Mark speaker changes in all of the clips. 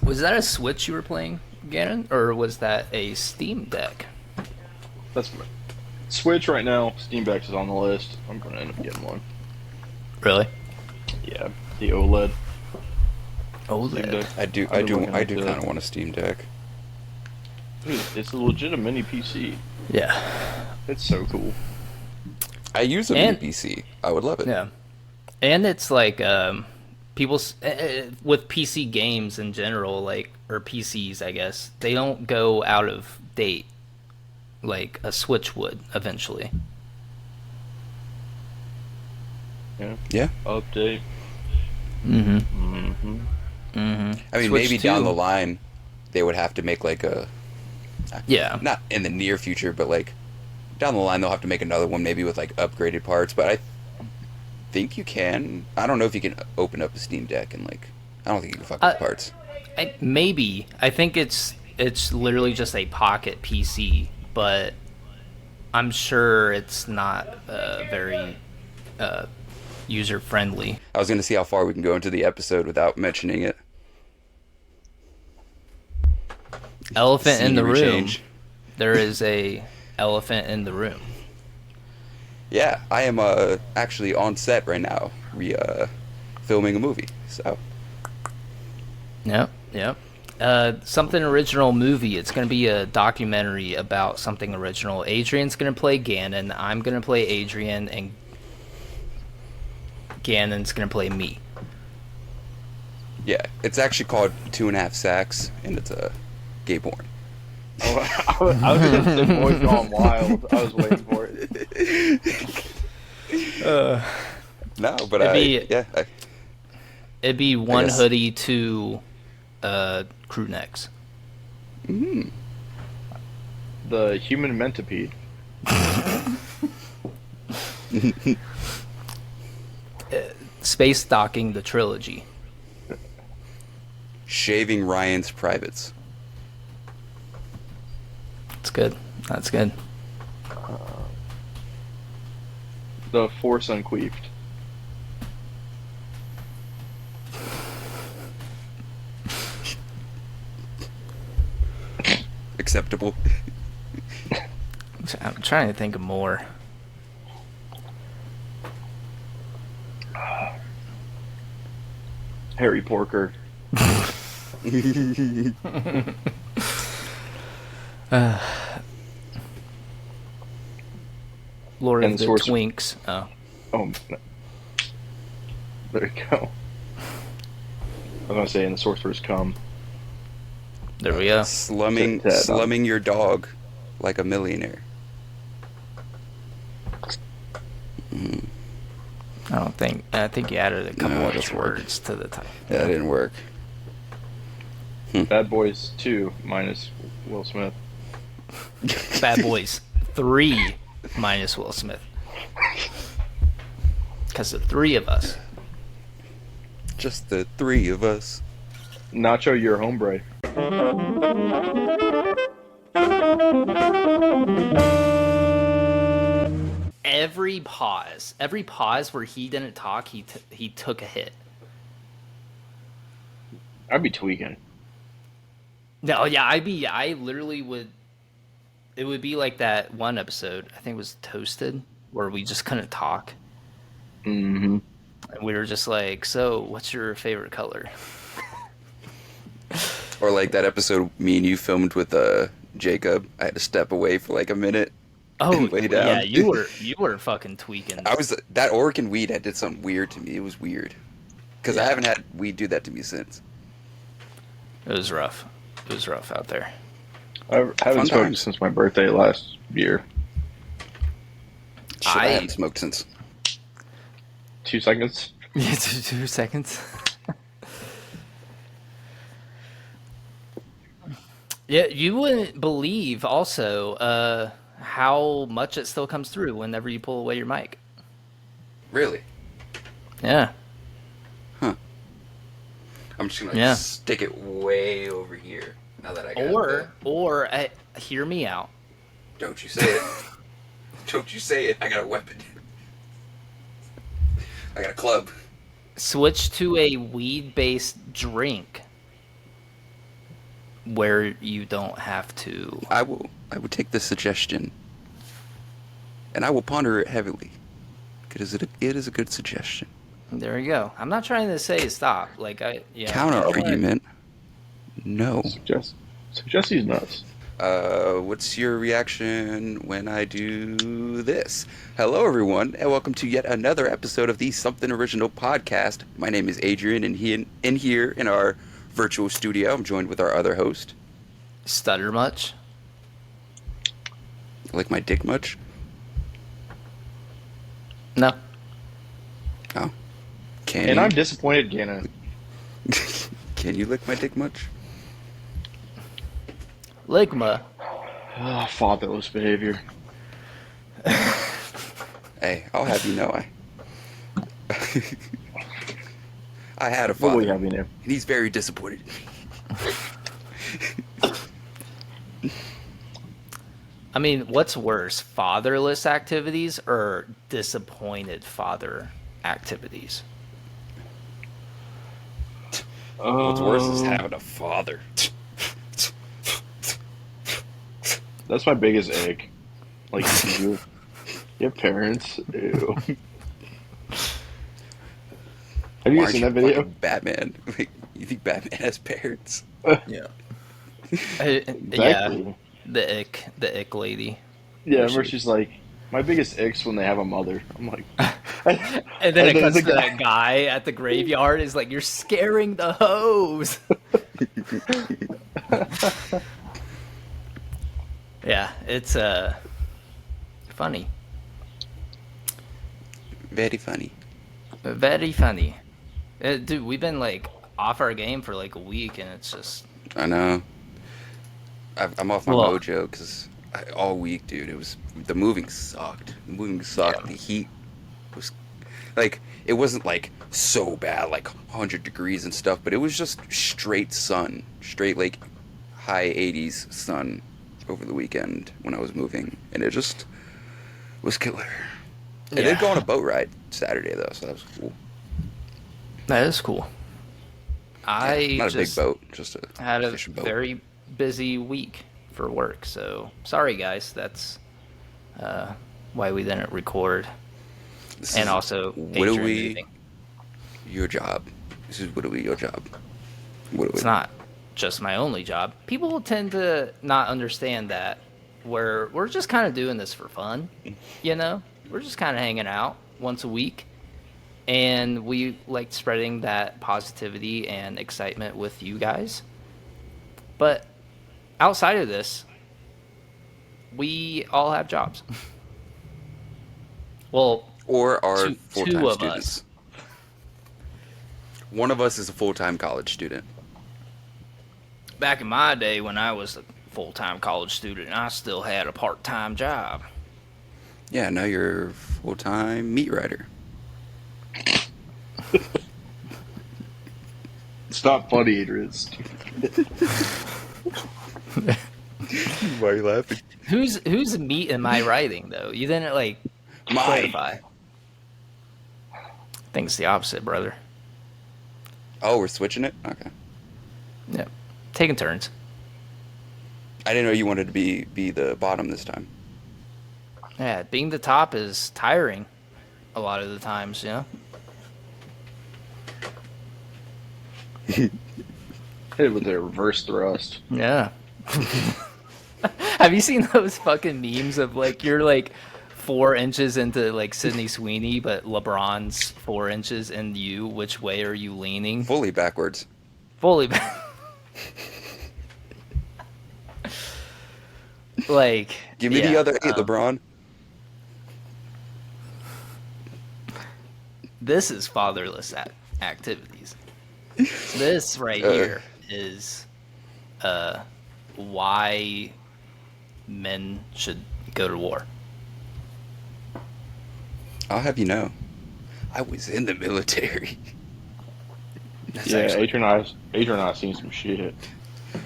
Speaker 1: Was that a Switch you were playing, Gannon, or was that a Steam Deck?
Speaker 2: That's Switch right now. Steam Deck is on the list. I'm gonna end up getting one.
Speaker 1: Really?
Speaker 2: Yeah, the OLED Steam
Speaker 1: OLED.
Speaker 2: Deck.
Speaker 3: I do,
Speaker 2: I've
Speaker 3: I
Speaker 2: been
Speaker 3: do,
Speaker 2: looking
Speaker 3: I do
Speaker 2: into
Speaker 3: kind
Speaker 2: it.
Speaker 3: of want a Steam Deck.
Speaker 2: Dude, it's a legit mini PC.
Speaker 1: Yeah.
Speaker 2: It's so cool.
Speaker 3: I use a mini
Speaker 1: And
Speaker 3: PC. I would love it.
Speaker 1: yeah, and it's like people with PC games in general, like or PCs, I guess they don't go out of date like a Switch would eventually.
Speaker 2: Yeah.
Speaker 3: Yeah.
Speaker 2: Update.
Speaker 1: Mm-hmm.
Speaker 2: Mm-hmm.
Speaker 1: Mm-hmm.
Speaker 3: I mean,
Speaker 1: Switch
Speaker 3: maybe down the
Speaker 1: 2.
Speaker 3: line, they would have to make like a,
Speaker 1: Yeah.
Speaker 3: not in the near future, but like down the line they'll have to make another one, maybe with like upgraded parts. But I think you can. I don't know if you can open up a Steam Deck and like, I don't think you can fuck with parts.
Speaker 1: Maybe I think it's literally just a pocket PC, but I'm sure it's not very user friendly.
Speaker 3: I was going to see how far we can go into the episode without mentioning it.
Speaker 1: Elephant in the
Speaker 3: Scenery
Speaker 1: room.
Speaker 3: change.
Speaker 1: There is a elephant in the room.
Speaker 3: Yeah, I am actually on set right now, filming a movie. So
Speaker 1: Yep, yep. Something original movie. It's going to be a documentary about something original. Adrian's going to play Gannon. I'm going to play Adrian, and Gannon's going to play me.
Speaker 3: yeah, it's actually called 2.5 Sacks, and it's a gay porn.
Speaker 2: Oh, I was gonna say Boys Gone Wild. I was waiting for it.
Speaker 3: No, but
Speaker 1: It'd be one
Speaker 3: guess.
Speaker 1: hoodie, two crew necks.
Speaker 2: The Human Mentipede.
Speaker 1: Space docking the trilogy.
Speaker 3: Shaving Ryan's privates.
Speaker 1: That's good. That's good.
Speaker 2: The Force Unqueefed.
Speaker 3: Acceptable.
Speaker 1: I'm trying to think of more.
Speaker 2: Harry Porker.
Speaker 1: Lord
Speaker 2: And
Speaker 1: of the
Speaker 2: Source-
Speaker 1: Twinks. Oh.
Speaker 2: Oh, no. There you go. I was gonna say, and the Sorcerer's Come.
Speaker 1: There we go.
Speaker 3: Slumming your dog like a millionaire.
Speaker 1: I think you added a couple
Speaker 3: No, it
Speaker 1: extra
Speaker 3: doesn't work.
Speaker 1: words to the title.
Speaker 3: That didn't work.
Speaker 2: Bad Boys 2 minus Will Smith.
Speaker 1: Bad Boys 3 minus Will Smith. Because the three of us.
Speaker 3: Just the three of us.
Speaker 2: Nacho, your hombre.
Speaker 1: Every pause where he didn't talk, he took a hit.
Speaker 2: I'd be tweaking.
Speaker 1: No, yeah, I literally would. It would be like that one episode, I think it was Toasted, where we just couldn't talk.
Speaker 2: Mm-hmm.
Speaker 1: And we were just like, so, what's your favorite color?
Speaker 3: Or like that episode me and you filmed with Jacob. I had to step away for like a minute.
Speaker 1: Oh,
Speaker 3: And lay down.
Speaker 1: yeah, you were fucking tweaking.
Speaker 3: That Oregon weed had did something weird to me. It was weird. Because I
Speaker 1: Yeah.
Speaker 3: haven't had weed do that to me since.
Speaker 1: It was rough. It was rough out there.
Speaker 2: I haven't
Speaker 3: Fun
Speaker 2: smoked
Speaker 3: times.
Speaker 2: since my birthday last year.
Speaker 3: Shit, I haven't smoked since.
Speaker 2: 2 seconds.
Speaker 1: Yeah, 2 seconds. Yeah, you wouldn't believe also how much it still comes through whenever you pull away your mic.
Speaker 3: Really?
Speaker 1: Yeah.
Speaker 3: I'm just gonna
Speaker 1: Yeah.
Speaker 3: stick it way over here. Now that I got
Speaker 1: Or hear me out.
Speaker 3: Don't you say it. Don't you say it. I got a weapon. I got a club.
Speaker 1: Switch to a weed-based drink. where you don't have to.
Speaker 3: I would take the suggestion, and I will ponder it heavily. It is a good suggestion.
Speaker 1: There you go. I'm not trying to say stop. Like
Speaker 3: Counter
Speaker 1: you know what?
Speaker 3: argument. No.
Speaker 2: Suggest he's nuts.
Speaker 3: What's your reaction when I do this? Hello, everyone, and welcome to yet another episode of the Something Original podcast. My name is Adrian, and here in our virtual studio, I'm joined with our other host.
Speaker 1: Stutter much?
Speaker 3: Like my dick much?
Speaker 1: No.
Speaker 3: Oh.
Speaker 2: And I'm disappointed, Gannon.
Speaker 3: Can you lick my dick much?
Speaker 1: Ligma.
Speaker 2: Oh, fatherless behavior.
Speaker 3: Hey, I'll have you know I had a
Speaker 2: What
Speaker 3: father,
Speaker 2: will you have me know?
Speaker 3: and he's very disappointed in me.
Speaker 1: I mean, what's worse, fatherless activities or disappointed father activities?
Speaker 3: What's worse is having a father.
Speaker 2: That's my biggest ick. Like, you have parents? Ew. Have you
Speaker 3: Why
Speaker 2: guys seen that
Speaker 3: aren't you
Speaker 2: video?
Speaker 3: fucking Batman? Like, you think Batman has parents?
Speaker 4: Yeah.
Speaker 1: Yeah,
Speaker 2: Exactly.
Speaker 1: the ick lady.
Speaker 2: Yeah, where she's like, my biggest ick's when they have a mother. I'm like,
Speaker 1: And then it cuts
Speaker 2: the
Speaker 1: to that guy at the graveyard. Is like, you're scaring the hose. Yeah, it's funny,
Speaker 3: Very funny.
Speaker 1: very funny. Dude, we've been like off our game for like a week, and it's just
Speaker 3: I know. I'm off my
Speaker 1: Well-
Speaker 3: mojo because all week, dude, the moving sucked. The moving sucked.
Speaker 1: Yeah.
Speaker 3: The heat was like, it wasn't like so bad, like 100 degrees and stuff, but it was just straight sun, straight like high 80s sun over the weekend when I was moving, and it just was killer. I did go on a boat ride Saturday though, so that was cool.
Speaker 1: That is cool. I
Speaker 3: Not a big
Speaker 1: just
Speaker 3: boat, just a
Speaker 1: had a
Speaker 3: fishing boat.
Speaker 1: very busy week for work, so sorry guys. That's why we didn't record.
Speaker 3: This
Speaker 1: And
Speaker 3: is
Speaker 1: also,
Speaker 3: whittly
Speaker 1: Adrian moving.
Speaker 3: your job. This is whittly your job. Whittly.
Speaker 1: It's not just my only job. People tend to not understand that we're just kind of doing this for fun, you know? We're just kind of hanging out once a week, and we like spreading that positivity and excitement with you guys. But outside of this, we all have jobs. Well,
Speaker 3: Or are
Speaker 1: two
Speaker 3: full-time
Speaker 1: of
Speaker 3: students. One of us is a full-time college student.
Speaker 1: back in my day when I was a full-time college student, I still had a part-time job.
Speaker 3: Yeah, now you're a full-time meat writer.
Speaker 2: it's not funny, Adrian.
Speaker 3: Why are you laughing?
Speaker 1: Whose meat am I writing though? You didn't like
Speaker 3: Mine.
Speaker 1: clarify. I think it's the opposite, brother.
Speaker 3: Oh, we're switching it? Okay.
Speaker 1: Yep. Taking turns.
Speaker 3: I didn't know you wanted to be the bottom this time.
Speaker 1: Yeah, being the top is tiring a lot of the times, you know?
Speaker 2: Hit with a reverse thrust.
Speaker 1: Yeah. Have you seen those fucking memes of like you're like 4 inches into like Sydney Sweeney, but LeBron's 4 inches in you? Which way are you leaning?
Speaker 3: Fully backwards.
Speaker 1: Fully back. Like,
Speaker 3: Give me the
Speaker 1: yeah,
Speaker 3: other 8, LeBron.
Speaker 1: This is fatherless activities. This right here is why men should go to war.
Speaker 3: I'll have you know, I was in the military.
Speaker 1: That's
Speaker 2: Yeah,
Speaker 1: actually-
Speaker 2: Adrian and I seen some shit.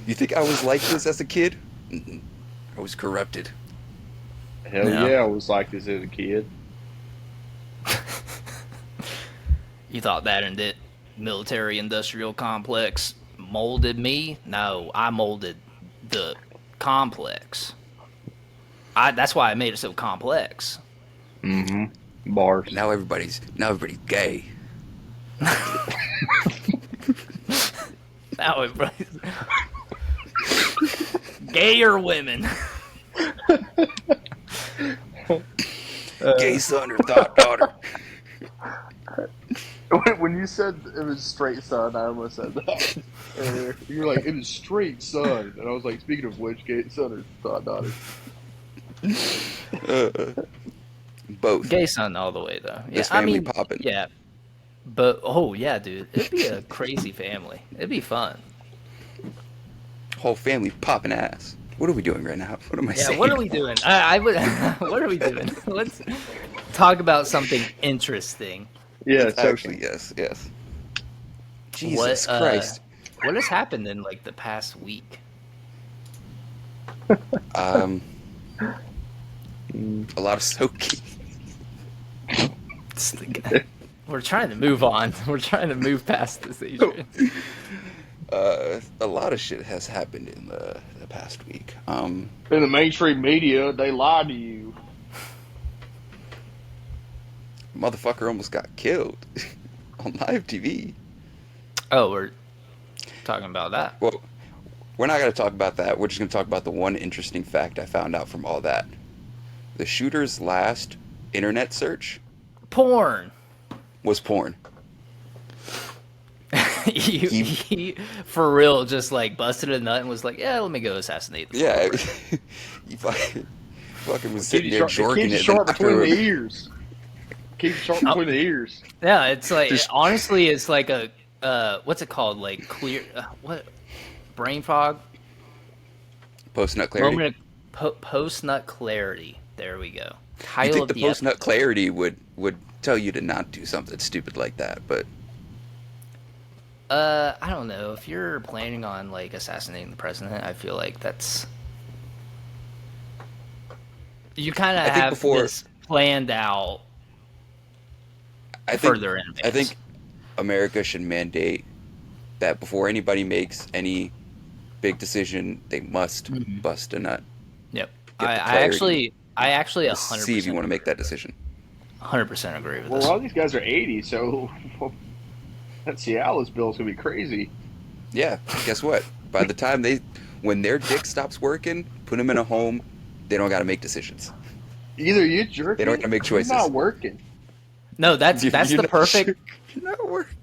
Speaker 3: You think I was like this as a kid? Mm-mm. I was corrupted.
Speaker 2: Hell
Speaker 1: No.
Speaker 2: yeah, I was like this as a kid.
Speaker 1: You thought that and it military industrial complex molded me. No, I molded the complex. That's why I made it so complex.
Speaker 2: Mm-hmm. Bars.
Speaker 3: Now everybody's gay.
Speaker 1: Now everybody's gayer women.
Speaker 3: Gay son or thought daughter.
Speaker 2: When you said it was straight son, I almost said that earlier. You were like, it is straight son. And I was like, speaking of which, gay son or thought daughter?
Speaker 3: Both.
Speaker 1: Gay son all the way though. Yeah,
Speaker 3: This
Speaker 1: I
Speaker 3: family
Speaker 1: mean,
Speaker 3: popping.
Speaker 1: yeah. But oh yeah, dude, it'd be a crazy family. It'd be fun.
Speaker 3: Whole family popping ass. What are we doing right now? What am I
Speaker 1: Yeah,
Speaker 3: saying?
Speaker 1: what are we doing? I would. What are we doing? Let's talk about something interesting.
Speaker 2: Yeah,
Speaker 3: Actually, yes. Jesus Christ.
Speaker 1: What has happened in like the past week?
Speaker 3: A lot of soaking.
Speaker 1: We're trying to move on. We're trying to move past this, Adrian.
Speaker 3: A lot of shit has happened in the past week.
Speaker 2: In the mainstream media, they lied to you.
Speaker 3: Motherfucker almost got killed on live TV.
Speaker 1: Oh, we're talking about that.
Speaker 3: Well, we're not going to talk about that. We're just going to talk about the one interesting fact I found out from all that. The shooter's last internet search
Speaker 1: Porn.
Speaker 3: was porn.
Speaker 1: he for real just like busted a nut and was like, yeah, let me go assassinate the
Speaker 3: Yeah,
Speaker 1: celebrity.
Speaker 3: he fucking was sitting there
Speaker 2: Keep
Speaker 3: jorking
Speaker 2: it
Speaker 3: it.
Speaker 2: sharp between the ears. Keep it sharp between the ears.
Speaker 1: Yeah, it's like honestly, it's like a what's it called? Like clear what brain fog?
Speaker 3: Post nut clarity.
Speaker 1: Post nut clarity. There we go.
Speaker 3: You
Speaker 1: Title
Speaker 3: think
Speaker 1: of
Speaker 3: the
Speaker 1: the
Speaker 3: post nut
Speaker 1: episode.
Speaker 3: clarity would tell you to not do something stupid like that, but
Speaker 1: I don't know. If you're planning on like assassinating the president, I feel like that's you kind of
Speaker 3: think
Speaker 1: have
Speaker 3: before-
Speaker 1: this planned out
Speaker 3: I think
Speaker 1: further in advance.
Speaker 3: I think America should mandate that before anybody makes any big decision, they must bust a nut.
Speaker 1: Yep.
Speaker 3: Get the
Speaker 1: I
Speaker 3: clarity.
Speaker 1: actually
Speaker 3: to
Speaker 1: 100%
Speaker 3: see if you want to make that decision.
Speaker 1: 100% agree with
Speaker 2: Well, a
Speaker 1: this.
Speaker 2: lot of these guys are 80, so that Cialis bill is going to be crazy.
Speaker 3: Yeah, guess what? By the time when their dick stops working, put them in a home, they don't got to make decisions.
Speaker 2: Either you jerk
Speaker 3: They don't
Speaker 2: it
Speaker 3: gotta make
Speaker 2: or you're
Speaker 3: choices.
Speaker 2: not working.
Speaker 1: No, that's
Speaker 3: You're
Speaker 1: the
Speaker 3: not
Speaker 1: perfect
Speaker 3: You're not working.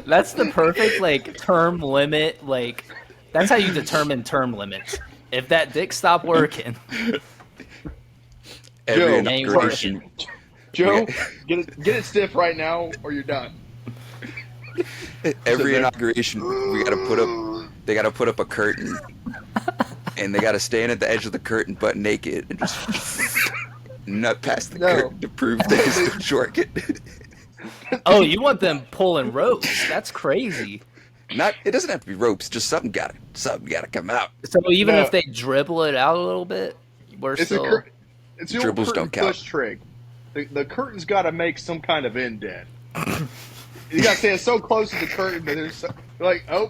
Speaker 1: that's the perfect like term limit, like that's how you determine term limits. If that dick stopped working,
Speaker 3: Every
Speaker 2: Joe,
Speaker 3: inauguration.
Speaker 2: Joe, get it stiff right now or you're done.
Speaker 3: Every inauguration, they got to put up a curtain, and they got to stand at the edge of the curtain, butt naked, and just nut past the curtain to prove they can still short it.
Speaker 1: oh, you want them pulling ropes? That's crazy.
Speaker 3: It doesn't have to be ropes. Just something got to come out.
Speaker 1: So even
Speaker 2: No.
Speaker 1: if they dribble it out a little bit, we're
Speaker 2: It's
Speaker 1: still.
Speaker 2: it's the old
Speaker 3: Dribbles
Speaker 2: curtain
Speaker 3: don't count.
Speaker 2: push trick. The curtain's got to make some kind of indent. You got to stand so close to the curtain that there's like, oh,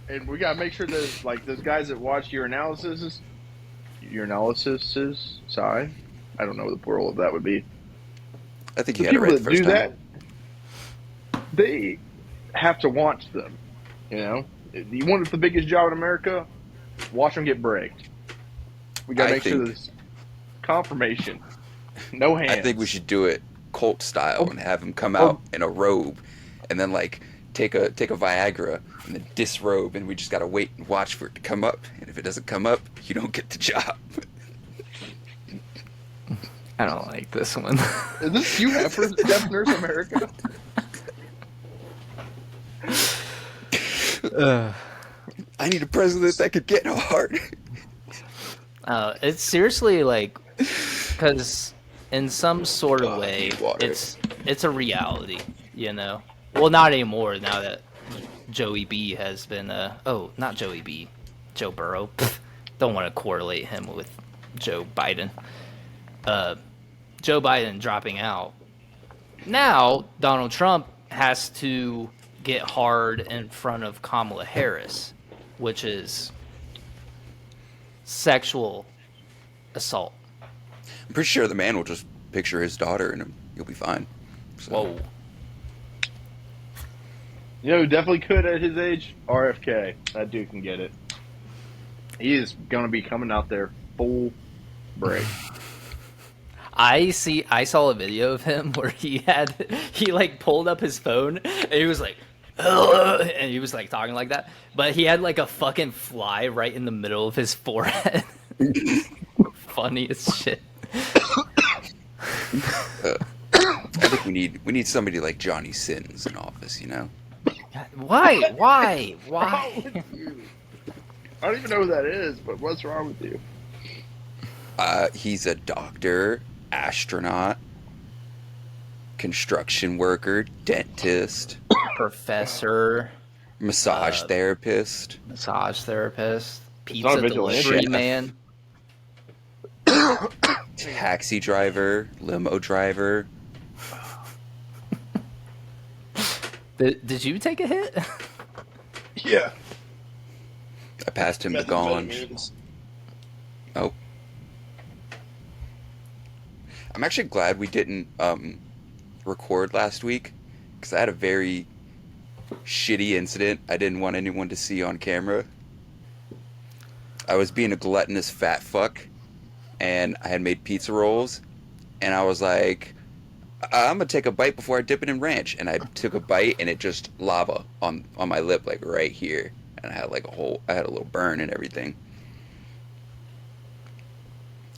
Speaker 2: and we got to make sure that like those guys that watch your analysis, sorry, I don't know what the plural of that would be.
Speaker 3: I think
Speaker 2: The
Speaker 3: you had it
Speaker 2: people
Speaker 3: right the
Speaker 2: that
Speaker 3: first
Speaker 2: do
Speaker 3: time.
Speaker 2: that, they have to watch them. You know, you want the biggest job in America? Watch them get braked. We got to
Speaker 3: I
Speaker 2: make sure
Speaker 3: think-
Speaker 2: there's confirmation. No hands.
Speaker 3: I think we should do it cult style and have him come out in a robe, and then like take a Viagra and then disrobe, and we just gotta wait and watch for it to come up. And if it doesn't come up, you don't get the job.
Speaker 1: I don't like this one.
Speaker 2: Is this you have for Deaf Nurse America?
Speaker 3: I need a president that could get hard.
Speaker 1: It's seriously like, because in some sort of way,
Speaker 3: water.
Speaker 1: it's a reality, you know. Well, not anymore now that Joey B has been. Not Joey B, Joe Burrow. Don't want to correlate him with Joe Biden. Joe Biden dropping out. Now Donald Trump has to get hard in front of Kamala Harris, which is sexual assault.
Speaker 3: I'm pretty sure the man will just picture his daughter and he'll be fine. So,
Speaker 1: Whoa.
Speaker 2: You know who definitely could at his age? RFK. That dude can get it. He is going to be coming out there full break.
Speaker 1: I saw a video of him where he like pulled up his phone and he was like, "Ugh," and he was like talking like that, but he had like a fucking fly right in the middle of his forehead. Funny as shit.
Speaker 3: I think we need somebody like Johnny Sins in office, you know?
Speaker 1: Why?
Speaker 2: Wrong with you? I don't even know who that is, but what's wrong with you?
Speaker 3: He's a doctor, astronaut, construction worker, dentist,
Speaker 1: Professor,
Speaker 3: massage therapist,
Speaker 2: It's not
Speaker 1: pizza
Speaker 2: a vigilante.
Speaker 1: delivery
Speaker 3: Chef.
Speaker 1: man.
Speaker 3: taxi driver, limo driver.
Speaker 1: Did you take a hit?
Speaker 2: Yeah.
Speaker 3: I passed him the ganj. Oh. I'm actually glad we didn't record last week because I had a very shitty incident I didn't want anyone to see on camera. I was being a gluttonous fat fuck and I had made pizza rolls and I was like, I'm gonna take a bite before I dip it in ranch, and I took a bite and it just lava on my lip, like right here, and I had like I had a little burn and everything,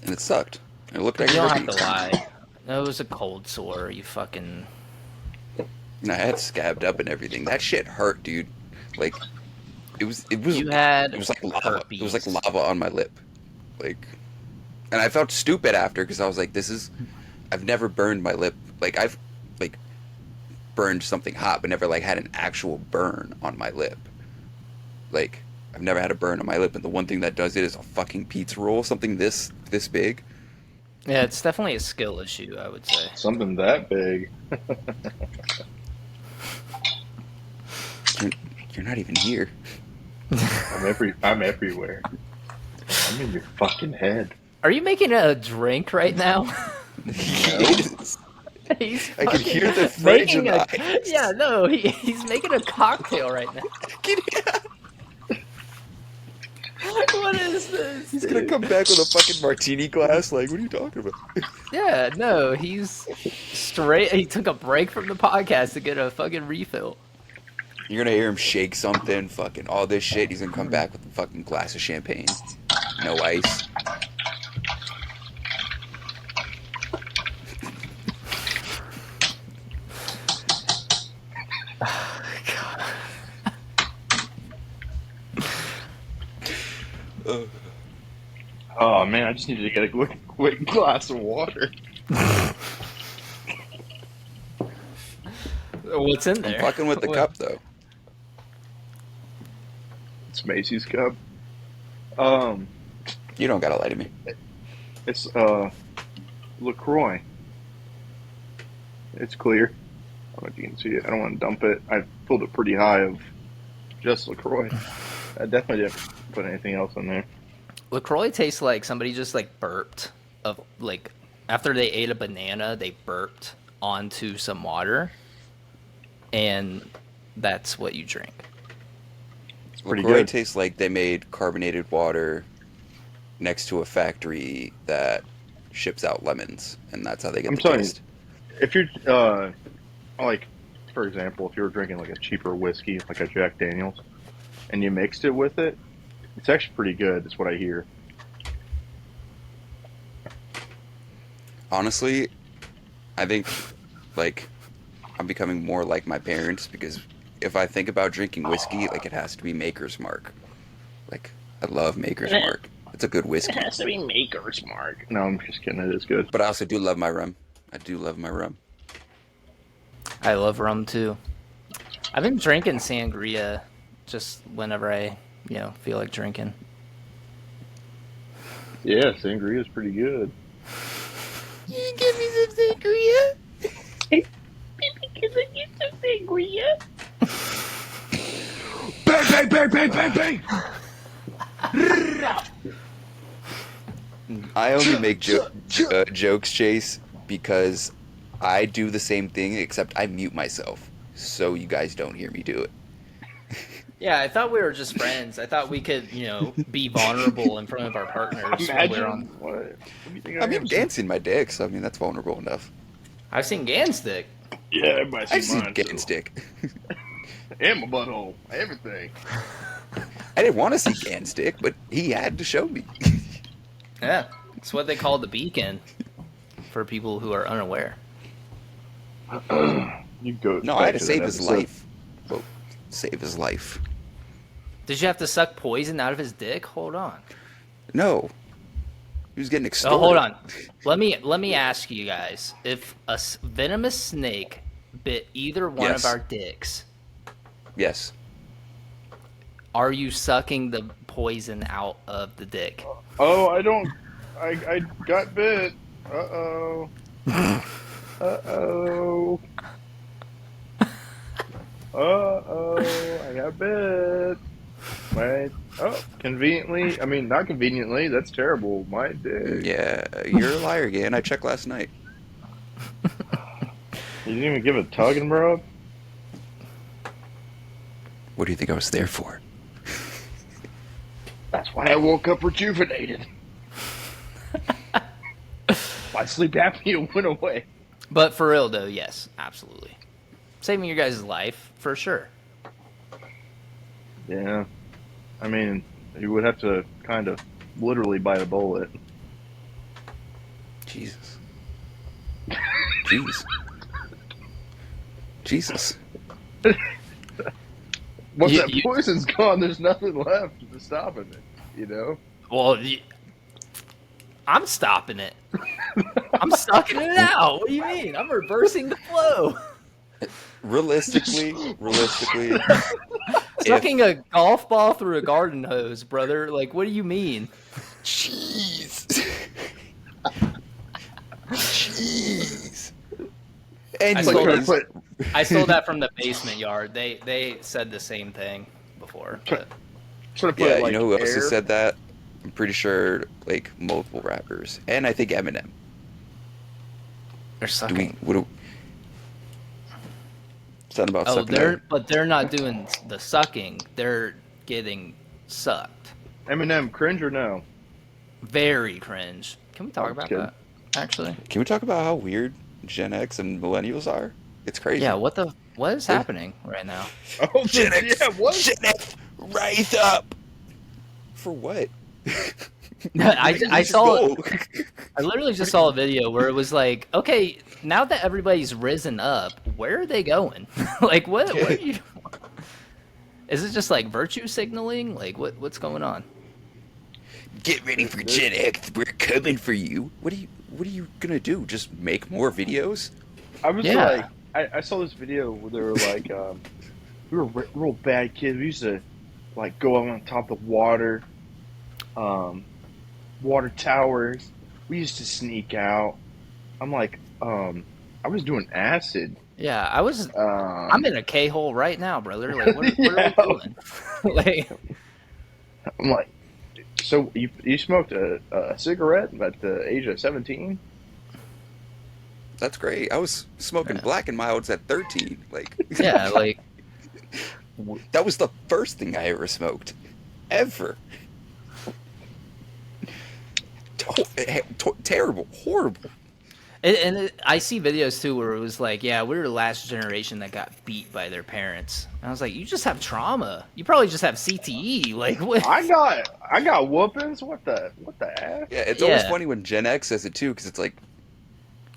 Speaker 3: and it sucked. It looked like
Speaker 1: You don't have
Speaker 3: herpes.
Speaker 1: to lie. No, it was a cold sore. You fucking.
Speaker 3: And I had scabbed up and everything. That shit hurt, dude. Like it was
Speaker 1: You had
Speaker 3: it was like lava.
Speaker 1: herpes.
Speaker 3: It was like lava on my lip, like, and I felt stupid after because I was like, I've never burned my lip. Like I've like burned something hot, but never like had an actual burn on my lip. Like I've never had a burn on my lip, and the one thing that does it is a fucking pizza roll, something this big.
Speaker 1: Yeah, it's definitely a skill issue, I would say.
Speaker 2: Something that big.
Speaker 3: You're not even here.
Speaker 2: I'm everywhere. I'm in your fucking head.
Speaker 1: Are you making a drink right now?
Speaker 3: Yes.
Speaker 1: He's
Speaker 3: I can hear the
Speaker 1: making
Speaker 3: French
Speaker 1: a, yeah, no, he's making a cocktail right now. What is this?
Speaker 3: He's gonna come back with a fucking martini glass. Like, what are you talking about?
Speaker 1: Yeah, no, he's straight. He took a break from the podcast to get a fucking refill.
Speaker 3: You're gonna hear him shake something, fucking all this shit. He's gonna come back with a fucking glass of champagne, no ice.
Speaker 2: Oh man, I just needed to get a quick glass of water.
Speaker 1: What's in there?
Speaker 3: I'm fucking with the
Speaker 1: What?
Speaker 3: cup though.
Speaker 2: It's Macy's cup.
Speaker 3: You don't gotta lie to me.
Speaker 2: It's LaCroix. It's clear. I don't know if you can see it. I don't want to dump it. I pulled it pretty high of just LaCroix. I definitely didn't put anything else in there.
Speaker 1: LaCroix tastes like somebody just like burped of like after they ate a banana, they burped onto some water, and that's what you drink.
Speaker 2: It's pretty
Speaker 3: LaCroix
Speaker 2: good.
Speaker 3: tastes like they made carbonated water next to a factory that ships out lemons, and that's how they get
Speaker 2: I'm
Speaker 3: the
Speaker 2: telling you,
Speaker 3: taste.
Speaker 2: if you're like, for example, if you were drinking like a cheaper whiskey, like a Jack Daniels, and you mixed it with it, it's actually pretty good. That's what I hear.
Speaker 3: Honestly, I think like I'm becoming more like my parents because if I think about drinking whiskey, like it has to be Maker's Mark. Like I love Maker's Mark. It's a good whiskey.
Speaker 2: It has to be Maker's Mark. No, I'm just kidding. It is good.
Speaker 3: But I also do love my rum. I do love my rum.
Speaker 1: I love rum too. I've been drinking sangria just whenever I, feel like drinking.
Speaker 2: Yeah, sangria is pretty good.
Speaker 3: You give me some sangria?
Speaker 2: Can I get some sangria? bang, bang, bang, bang, bang.
Speaker 3: I only make jokes, Chase, because I do the same thing, except I mute myself, so you guys don't hear me do it.
Speaker 1: Yeah, I thought we were just friends. I thought we could, be vulnerable in front of our partners when we're
Speaker 2: Imagine
Speaker 1: on.
Speaker 2: what do you think
Speaker 3: I
Speaker 2: I
Speaker 3: mean,
Speaker 2: am?
Speaker 3: dancing my dick, so I mean, that's vulnerable enough.
Speaker 1: I've seen Gan's dick.
Speaker 2: Yeah, everybody's
Speaker 3: I've
Speaker 2: seen
Speaker 3: seen
Speaker 2: mine.
Speaker 3: Gan's dick.
Speaker 2: And my butthole. Everything.
Speaker 3: I didn't want to see Gan's dick, but he had to show me.
Speaker 1: Yeah, it's what they call the beacon for people who are unaware.
Speaker 2: You go.
Speaker 3: No, I had to save his life. Well, save his life.
Speaker 1: Did you have to suck poison out of his dick? Hold on.
Speaker 3: No. He was getting extorted.
Speaker 1: Oh, hold on. Let me ask you guys: if a venomous snake bit either one
Speaker 3: Yes.
Speaker 1: of our dicks,
Speaker 3: Yes.
Speaker 1: are you sucking the poison out of the dick?
Speaker 2: Oh, I don't. I got bit. Uh-oh. Uh-oh. Uh-oh. I got bit. Wait. Oh, conveniently. I mean, not conveniently. That's terrible. My dick.
Speaker 3: Yeah, you're a liar again. I checked last night.
Speaker 2: You didn't even give a tug and rub?
Speaker 3: What do you think I was there for?
Speaker 2: That's why I woke up rejuvenated. My sleep apnea went away.
Speaker 1: But for real though, yes, absolutely. Saving your guys' life for sure.
Speaker 2: Yeah. I mean, you would have to kind of literally bite a bullet.
Speaker 3: Jesus. Jeez. Jesus.
Speaker 2: Once
Speaker 1: You-
Speaker 2: that poison's gone, there's nothing left to stopping it, you know?
Speaker 1: Well, I'm stopping it. I'm sucking it out. What do you mean? I'm reversing the flow.
Speaker 3: Realistically,
Speaker 1: Sucking a golf ball through a garden hose, brother. Like, what do you mean?
Speaker 3: Jeez. Jeez. And
Speaker 1: I
Speaker 2: It's like
Speaker 1: stole
Speaker 2: trying to
Speaker 1: that.
Speaker 2: put,
Speaker 1: I stole that from the basement yard. They said the same thing before. But
Speaker 2: trying to put
Speaker 3: yeah,
Speaker 2: like
Speaker 3: you know who else
Speaker 2: air.
Speaker 3: has said that? I'm pretty sure, like, multiple rappers. And I think Eminem.
Speaker 1: they're
Speaker 3: Do
Speaker 1: sucking.
Speaker 3: we, what do, something about
Speaker 1: Oh,
Speaker 3: sucking
Speaker 1: they're not doing the sucking. They're getting sucked.
Speaker 2: Eminem, cringe or no?
Speaker 1: Very cringe. Can we talk
Speaker 2: I'm
Speaker 1: about
Speaker 2: kidding.
Speaker 1: that? Actually,
Speaker 3: Can we talk about how weird Gen X and millennials are? It's crazy.
Speaker 1: yeah. What is happening right now?
Speaker 2: Oh,
Speaker 3: Gen X,
Speaker 2: yeah, what?
Speaker 3: Gen X, rise up. For what?
Speaker 1: I saw.
Speaker 3: Go.
Speaker 1: I literally just saw a video where it was like, okay, now that everybody's risen up, where are they going? Like, what are you? Is it just like virtue signaling? Like, what's going on?
Speaker 3: Get ready for Gen X. We're coming for you. What are you gonna do? Just make more videos?
Speaker 2: I was
Speaker 1: Yeah.
Speaker 2: like, I saw this video where they were like, we were real bad kids. We used to like go out on top of the water towers. We used to sneak out. I'm like, I was doing acid.
Speaker 1: Yeah, I'm in a K hole right now, brother. Like, what
Speaker 2: Yeah.
Speaker 1: are we doing? Like,
Speaker 2: I'm like, so you smoked a cigarette at the age of 17?
Speaker 3: That's great. I was smoking Black and Milds at 13. Like,
Speaker 1: yeah, like,
Speaker 3: that was the first thing I ever smoked, ever. Terrible, horrible.
Speaker 1: I see videos too where it was like, yeah, we were the last generation that got beat by their parents. And I was like, you just have trauma. You probably just have CTE. Like, what?
Speaker 2: I got whoopings. What the ass?
Speaker 3: Yeah, it's always
Speaker 1: Yeah.
Speaker 3: funny when Gen X says it too, because it's like,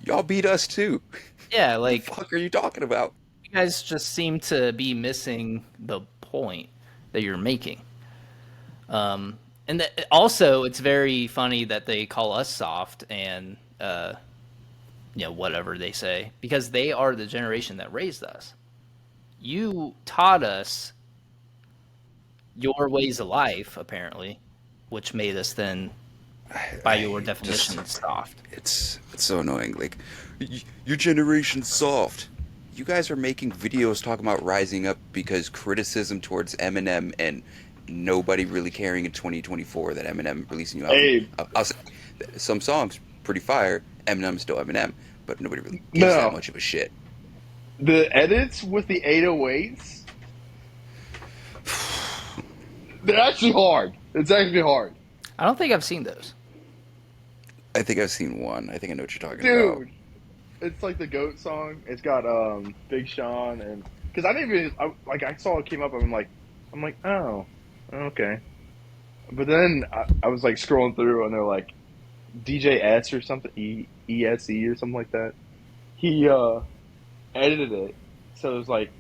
Speaker 3: y'all beat us too.
Speaker 1: Yeah,
Speaker 3: What
Speaker 1: like,
Speaker 3: the fuck are you talking about?
Speaker 1: you guys just seem to be missing the point that you're making. And also, it's very funny that they call us soft and, whatever they say, because they are the generation that raised us. You taught us your ways of life, apparently, which made us then, by your definition, soft.
Speaker 3: It's so annoying. Like, your generation's soft. you guys are making videos talking about rising up because criticism towards Eminem and nobody really caring in 2024 that Eminem releasing new album.
Speaker 2: Hey,
Speaker 3: I'll say, some songs pretty fire. Eminem's still Eminem, but nobody really gives that
Speaker 2: no,
Speaker 3: much of a shit.
Speaker 2: the edits with the 808s, they're actually hard. It's actually hard.
Speaker 1: I don't think I've seen those.
Speaker 3: I think I've seen one. I think I know what you're talking about.
Speaker 2: Dude, it's like the GOAT song. It's got Big Sean and because I didn't even I saw it came up. I'm like, oh, okay. But then I was like scrolling through and they're like DJ S or something, ESE or something like that. He edited it, so it was like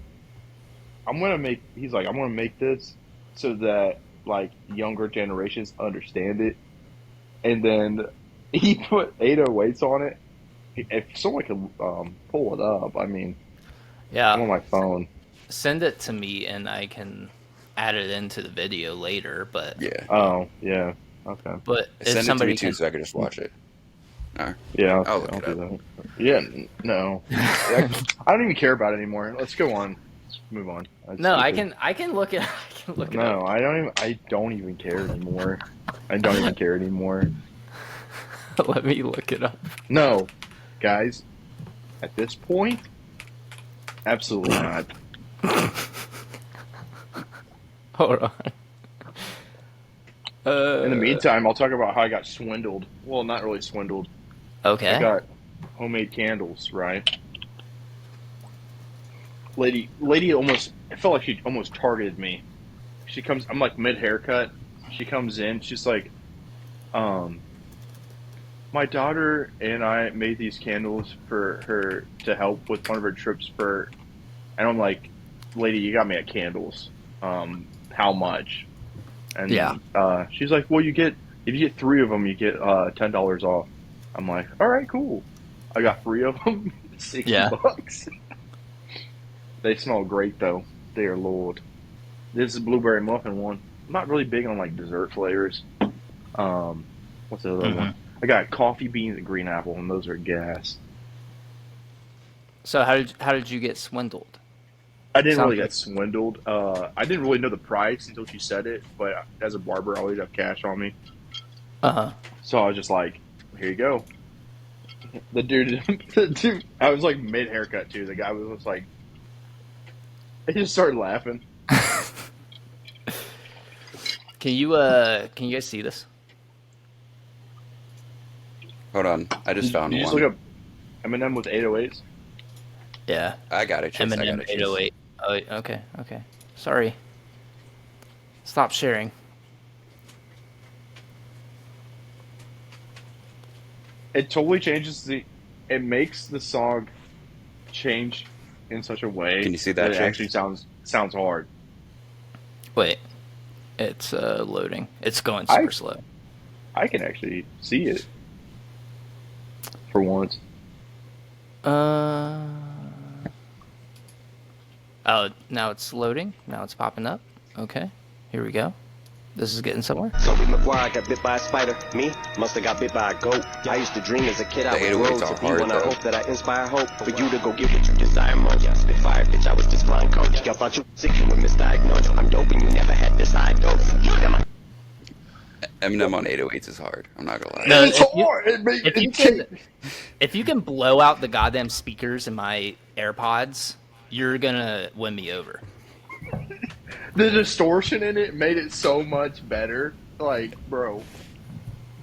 Speaker 2: I'm gonna make this so that like younger generations understand it, and then he put 808s on it. If someone could pull it up, I mean, I'm
Speaker 1: Yeah,
Speaker 2: on my phone.
Speaker 1: send it to me and I can add it into the video later. But
Speaker 3: Yeah.
Speaker 2: Oh yeah, okay,
Speaker 1: if
Speaker 3: Send it to me
Speaker 1: somebody
Speaker 3: too
Speaker 1: can,
Speaker 3: so I can just watch it. All right.
Speaker 2: yeah,
Speaker 3: I'll look
Speaker 2: I'll
Speaker 3: it
Speaker 2: do
Speaker 3: up.
Speaker 2: that. Yeah, no, I don't even care about it anymore. Let's go on. Let's move on. That's
Speaker 1: no,
Speaker 2: stupid.
Speaker 1: I can look it I can look it up.
Speaker 2: No, I don't even care anymore. I don't even care anymore.
Speaker 1: Let me look it up.
Speaker 2: No, guys, at this point, absolutely not.
Speaker 1: Hold on.
Speaker 2: In the meantime, I'll talk about how I got swindled. Well, not really swindled.
Speaker 1: Okay.
Speaker 2: I got homemade candles, right? Lady almost, it felt like she almost targeted me. She comes, I'm like mid haircut. She comes in, she's like, um, my daughter and I made these candles for her to help with one of her trips for, and I'm like, lady, you got me at candles. How much? And
Speaker 1: Yeah.
Speaker 2: she's like, well, if you get three of them, you get $10 off. I'm like, all right, cool. I got three of them, 60
Speaker 1: Yeah.
Speaker 2: bucks. They smell great though. They are lord. This is blueberry muffin one. I'm not really big on like dessert flavors. What's the other
Speaker 1: hmm
Speaker 2: one? I got coffee beans and green apple, and those are gas.
Speaker 1: So how did you get swindled?
Speaker 2: I didn't
Speaker 1: Sounds
Speaker 2: really
Speaker 1: like
Speaker 2: get swindled. I didn't really know the price until she said it. But as a barber, I always have cash on me,
Speaker 1: uh-huh.
Speaker 2: so I was just like, "Here you go." The dude, I was like mid haircut too. The guy was just like, he just started laughing.
Speaker 1: Can you guys see this?
Speaker 3: Hold on. I just found
Speaker 2: You just
Speaker 3: one.
Speaker 2: look up Eminem with 808s.
Speaker 1: Yeah.
Speaker 3: I got it, Chase. I got
Speaker 1: Eminem
Speaker 3: it, Chase.
Speaker 1: 808. Oh, okay. Okay. Sorry. Stop sharing.
Speaker 2: It totally changes it makes the song change in such a way
Speaker 3: Can you see that,
Speaker 2: it
Speaker 3: Chase?
Speaker 2: actually sounds hard.
Speaker 1: Wait. It's loading. It's going
Speaker 2: I
Speaker 1: super slow.
Speaker 2: I can actually see it for once.
Speaker 1: Uh Oh, now it's loading. Now it's popping up. Okay. Here we go. This is getting somewhere.
Speaker 4: Toby McGuire got bit by a spider. Me? Must have got bit by a goat. I used to dream as a kid I
Speaker 3: The
Speaker 4: would
Speaker 3: 808s
Speaker 4: grow
Speaker 3: are
Speaker 4: to be
Speaker 3: hard,
Speaker 4: one. I
Speaker 3: though.
Speaker 4: hope that I inspire hope for you to go get what you desire. More yeah, spit fire, bitch. I was just blind coach. Y'all thought you sick, you were misdiagnosed. I'm dope and you never had this high dose.
Speaker 3: Eminem on 808s is hard. I'm not gonna lie.
Speaker 1: No,
Speaker 2: It's hard.
Speaker 1: if you can blow out the goddamn speakers in my AirPods, you're gonna win me over.
Speaker 2: The distortion in it made it so much better. Like, bro,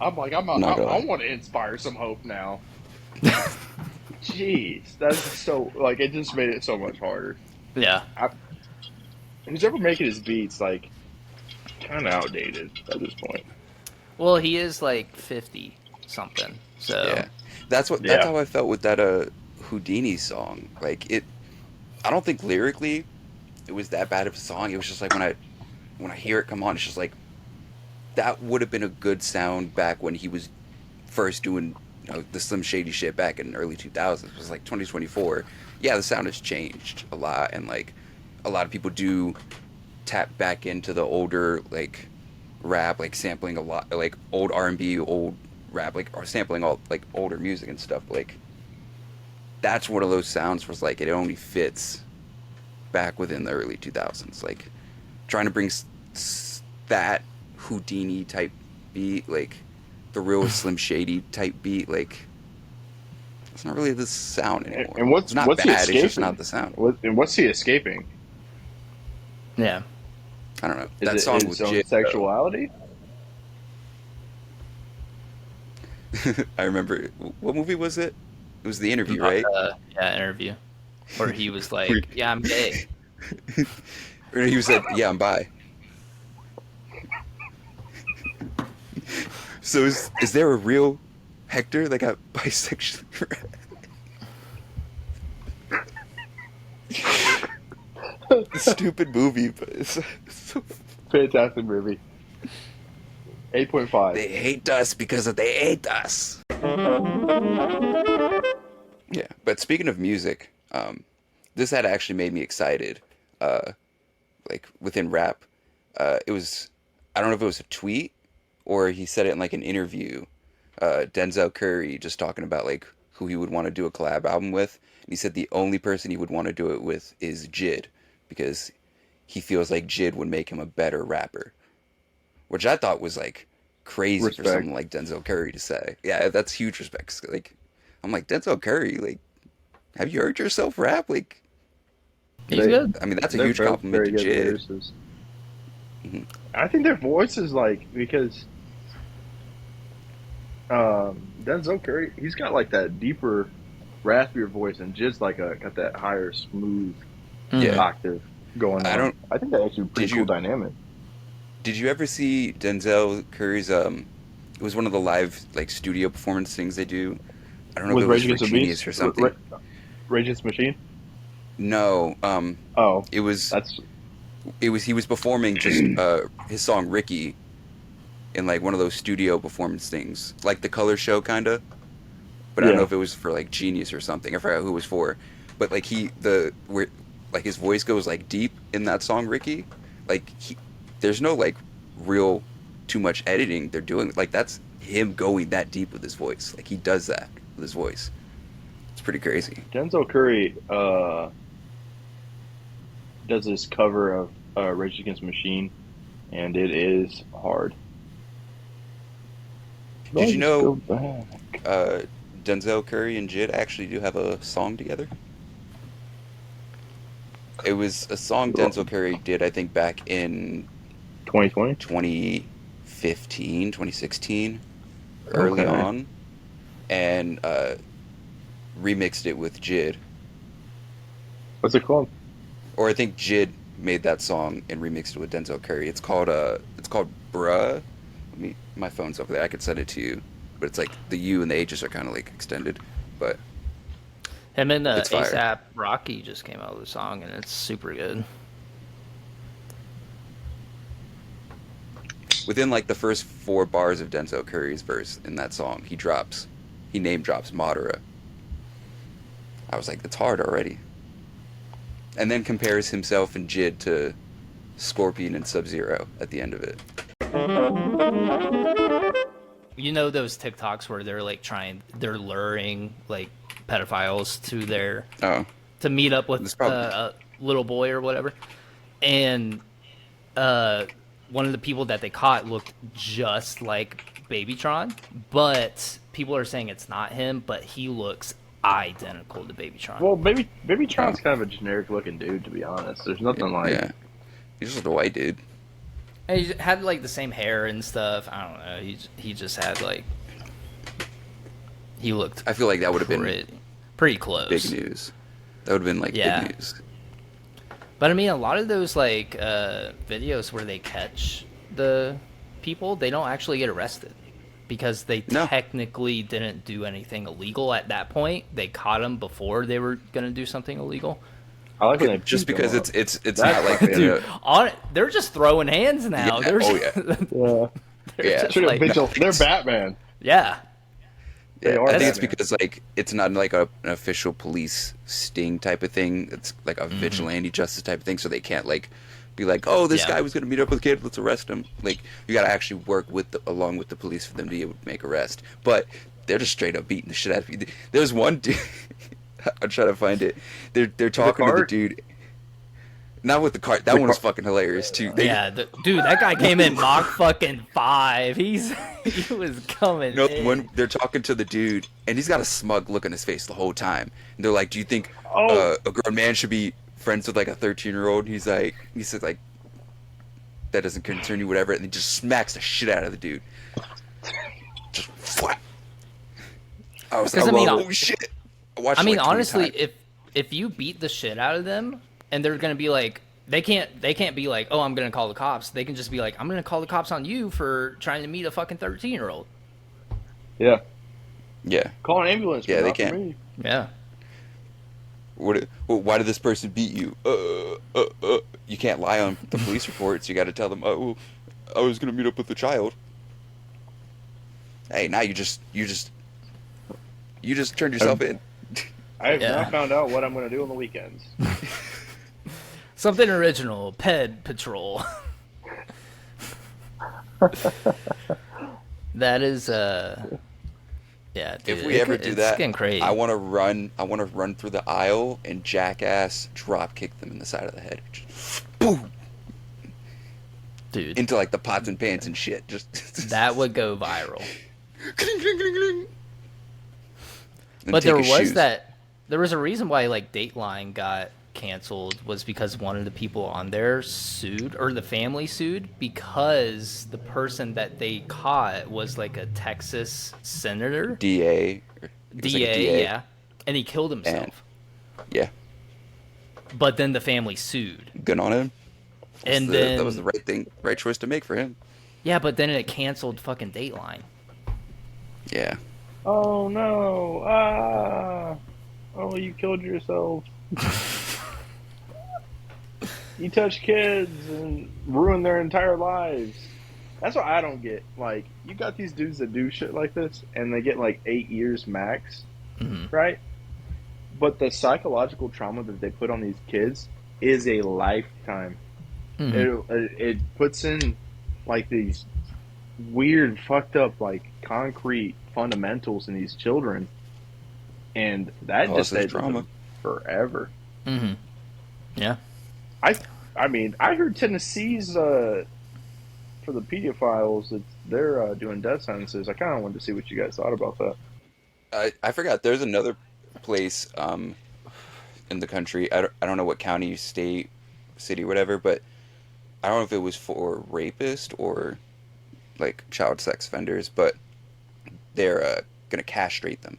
Speaker 2: I'm like,
Speaker 3: Not gonna
Speaker 2: I
Speaker 3: lie.
Speaker 2: want to inspire some hope now. Jeez, that's so like it just made it so much harder.
Speaker 1: Yeah.
Speaker 2: Who's ever making his beats like kind of outdated at this point?
Speaker 1: Well, he is like 50 something. So
Speaker 3: Yeah. That's
Speaker 2: Yeah.
Speaker 3: how I felt with that Houdini song. Like I don't think lyrically it was that bad of a song. It was just like when I hear it come on, it's just like that would have been a good sound back when he was first doing the Slim Shady shit back in the early 2000s. It was like 2024. Yeah, the sound has changed a lot, and like a lot of people do tap back into the older like rap, like sampling a lot like old R&B, old rap, like or sampling all like older music and stuff. Like that's one of those sounds where it's like it only fits back within the early 2000s. Like trying to bring that Houdini type beat, like the real Slim Shady type beat, like it's not really the sound anymore.
Speaker 2: And what's
Speaker 3: it's not
Speaker 2: what's he
Speaker 3: bad.
Speaker 2: escaping?
Speaker 3: It's just not the sound.
Speaker 2: And what's he escaping?
Speaker 1: Yeah.
Speaker 3: I don't know.
Speaker 2: Is
Speaker 3: That
Speaker 2: it
Speaker 3: song
Speaker 2: his
Speaker 3: with
Speaker 2: own
Speaker 3: Jid.
Speaker 2: sexuality?
Speaker 3: I remember. What movie was it? It was The Interview, right?
Speaker 1: Yeah, interview. Where he was like, yeah, I'm gay.
Speaker 3: Or he said, "Yeah, I'm bi." So is there a real Hector that got bisexual? Stupid movie, but it's so.
Speaker 2: Fantastic movie. 8.5.
Speaker 3: They hate us because they hate us. Yeah, but speaking of music, this had actually made me excited. Like within rap, it was, I don't know if it was a tweet or he said it in like an interview. Denzel Curry just talking about like who he would want to do a collab album with, and he said the only person he would want to do it with is Jid because he feels like Jid would make him a better rapper, which I thought was like crazy
Speaker 2: Respect.
Speaker 3: for someone like Denzel Curry to say. Yeah, that's huge respect. Like, I'm like Denzel Curry, like, have you heard yourself rap? Like,
Speaker 1: He's good.
Speaker 3: I mean, that's a
Speaker 2: They're
Speaker 3: huge
Speaker 2: both
Speaker 3: compliment to
Speaker 2: very good
Speaker 3: Jid.
Speaker 2: lyricists.
Speaker 3: Mhm.
Speaker 2: I think their voices, like, because Denzel Curry, he's got like that deeper, raspier voice, and Jid's like got that higher, smooth
Speaker 3: Yeah.
Speaker 2: octave going on. I think that's actually a pretty cool dynamic.
Speaker 3: Did you ever see Denzel Curry's? It was one of the live like studio performance things they do. I don't know
Speaker 2: With
Speaker 3: if it was
Speaker 2: Rage
Speaker 3: for
Speaker 2: Against the
Speaker 3: Genius
Speaker 2: Beast
Speaker 3: or something.
Speaker 2: Rage Against the Machine.
Speaker 3: No,
Speaker 2: Oh,
Speaker 3: it was.
Speaker 2: that's
Speaker 3: It was he was performing just his song Ricky in like one of those studio performance things, like the Color Show kind of. But I don't know if it was for like Genius or something. I forgot who it was for. But like like his voice goes like deep in that song Ricky. Like there's no like real too much editing they're doing. Like that's him going that deep with his voice. Like he does that with his voice. It's pretty crazy.
Speaker 2: Denzel Curry does this cover of Rage Against the Machine, and it is hard.
Speaker 3: Did you know
Speaker 2: Go back.
Speaker 3: Denzel Curry and Jid actually do have a song together? It was a song Denzel Curry did, I think, back in
Speaker 2: 2020?
Speaker 3: 2015, 2016, early on, and remixed it with Jid.
Speaker 2: What's it called?
Speaker 3: Or I think Jid made that song and remixed it with Denzel Curry. It's called Bruh. My phone's over there. I could send it to you, but it's like the U and the H's are kind of like extended. But
Speaker 1: Him and
Speaker 3: It's fire.
Speaker 1: ASAP Rocky just came out with a song, and it's super good.
Speaker 3: within like the first 4 bars of Denzel Curry's verse in that song, he name drops Madara. I was like, that's hard already. And then compares himself and Jid to Scorpion and Sub-Zero at the end of it.
Speaker 1: You know those TikToks where they're like they're luring like pedophiles to their to meet up with a little boy or whatever, and one of the people that they caught looked just like Babytron, but people are saying it's not him, but he looks identical to Babytron.
Speaker 2: Well, Babytron's kind of a generic looking dude, to be honest. There's nothing like.
Speaker 3: Yeah, he's just a white dude.
Speaker 1: And he had like the same hair and stuff. I don't know. He just had like he looked.
Speaker 3: I feel like that would have been
Speaker 1: pretty close.
Speaker 3: Big news. That would have been like big news.
Speaker 1: But I mean, a lot of those like videos where they catch the people, they don't actually get arrested because they technically didn't do anything illegal at that point. They caught them before they were gonna do something illegal.
Speaker 2: I like when they
Speaker 3: just because it's
Speaker 2: That's
Speaker 3: not like
Speaker 1: dude, they're just throwing hands now.
Speaker 3: Yeah.
Speaker 1: They're just
Speaker 2: They're,
Speaker 1: like,
Speaker 2: they're Batman.
Speaker 1: yeah.
Speaker 3: Yeah,
Speaker 2: are
Speaker 3: I think it's
Speaker 2: Batman.
Speaker 3: because like it's not like an official police sting type of thing. It's like a vigilante justice type of thing, so they can't like be like, oh, this guy was gonna meet up with a kid, let's arrest him. Like you gotta actually work along with the police for them to be able to make arrest. But they're just straight up beating the shit out of you. There's one dude. I'm trying to find it. They're talking to the
Speaker 2: cart?
Speaker 3: dude. Not with the cart. That one was fucking hilarious too.
Speaker 1: Yeah, dude, that guy came in Mach fucking 5. He was coming
Speaker 3: No,
Speaker 1: in.
Speaker 3: when they're talking to the dude, and he's got a smug look on his face the whole time. And they're like, "Do you think
Speaker 2: Oh.
Speaker 3: a grown man should be friends with like a 13-year-old?" He says like, "That doesn't concern you, whatever." And he just smacks the shit out of the dude. Just whap. I was like, "Oh shit!"
Speaker 1: I mean, honestly, if you beat the shit out of them, and they're gonna be like, they can't be like, oh, I'm gonna call the cops. They can just be like, I'm gonna call the cops on you for trying to meet a fucking 13-year-old.
Speaker 2: Yeah.
Speaker 3: Yeah.
Speaker 2: Call an ambulance.
Speaker 3: Yeah,
Speaker 2: but
Speaker 3: they
Speaker 2: not for
Speaker 3: can't.
Speaker 2: me.
Speaker 1: Yeah.
Speaker 3: Why did this person beat you? You can't lie on the police reports. You got to tell them, oh, well, I was gonna meet up with the child. Hey, now you just turned yourself in.
Speaker 2: I have
Speaker 1: Yeah.
Speaker 2: now found out what I'm going to do on the weekends.
Speaker 1: Something original. Ped Patrol. That is yeah, dude,
Speaker 3: If we ever do that,
Speaker 1: it's getting crazy.
Speaker 3: I want to run through the aisle and jackass drop kick them in the side of the head. Just, boom!
Speaker 1: Dude,
Speaker 3: Into like the pots and pans and shit. Just
Speaker 1: that would go viral.
Speaker 3: cling, cling, cling, cling. And
Speaker 1: But
Speaker 3: take
Speaker 1: there
Speaker 3: his
Speaker 1: was
Speaker 3: shoes.
Speaker 1: there was a reason why like Dateline got canceled was because one of the people on there sued, or the family sued, because the person that they caught was like a Texas senator,
Speaker 3: DA. It was like a DA.
Speaker 1: yeah, and he killed himself.
Speaker 3: Yeah.
Speaker 1: But then the family sued,
Speaker 3: Good on him.
Speaker 1: and then
Speaker 3: That was the right choice to make for him.
Speaker 1: yeah, but then it canceled fucking Dateline.
Speaker 3: Yeah.
Speaker 2: Oh no! Ah! Oh, you killed yourself. You touch kids and ruin their entire lives. That's what I don't get. Like, you got these dudes that do shit like this, and they get like 8 years max, right? But the psychological trauma that they put on these kids is a lifetime. It puts in like these weird, fucked up, like concrete fundamentals in these children, and that just stays with them forever.
Speaker 1: Yeah.
Speaker 2: I mean, I heard Tennessee's for the pedophiles that they're doing death sentences. I kind of wanted to see what you guys thought about that.
Speaker 3: I forgot. There's another place in the country. I don't know what county, state, city, whatever, but I don't know if it was for rapists or like child sex offenders, but they're gonna castrate them.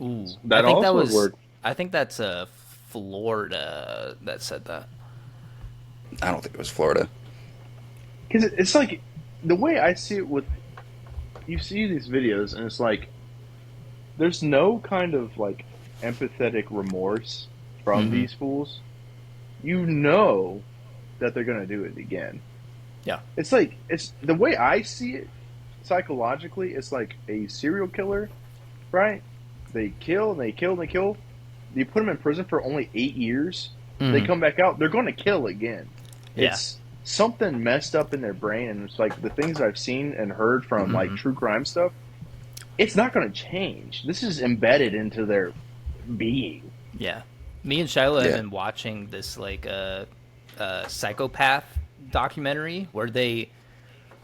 Speaker 1: Ooh,
Speaker 2: That
Speaker 1: I think
Speaker 2: also
Speaker 1: that
Speaker 2: would
Speaker 1: was.
Speaker 2: work.
Speaker 1: I think that's Florida that said that.
Speaker 3: I don't think it was Florida.
Speaker 2: Because it's like, the way I see it with, you see these videos and it's like, there's no kind of like empathetic remorse from these fools. You know that they're going to do it again.
Speaker 1: Yeah.
Speaker 2: It's like, it's the way I see it psychologically, it's like a serial killer, right? They kill and they kill and they kill. You put them in prison for only 8 years. They come back out, they're going to kill again.
Speaker 1: Yeah.
Speaker 2: It's something messed up in their brain, and it's like the things I've seen and heard from like true crime stuff, it's not going to change. This is embedded into their being.
Speaker 1: Yeah. Me and Shiloh have been watching this like psychopath documentary where they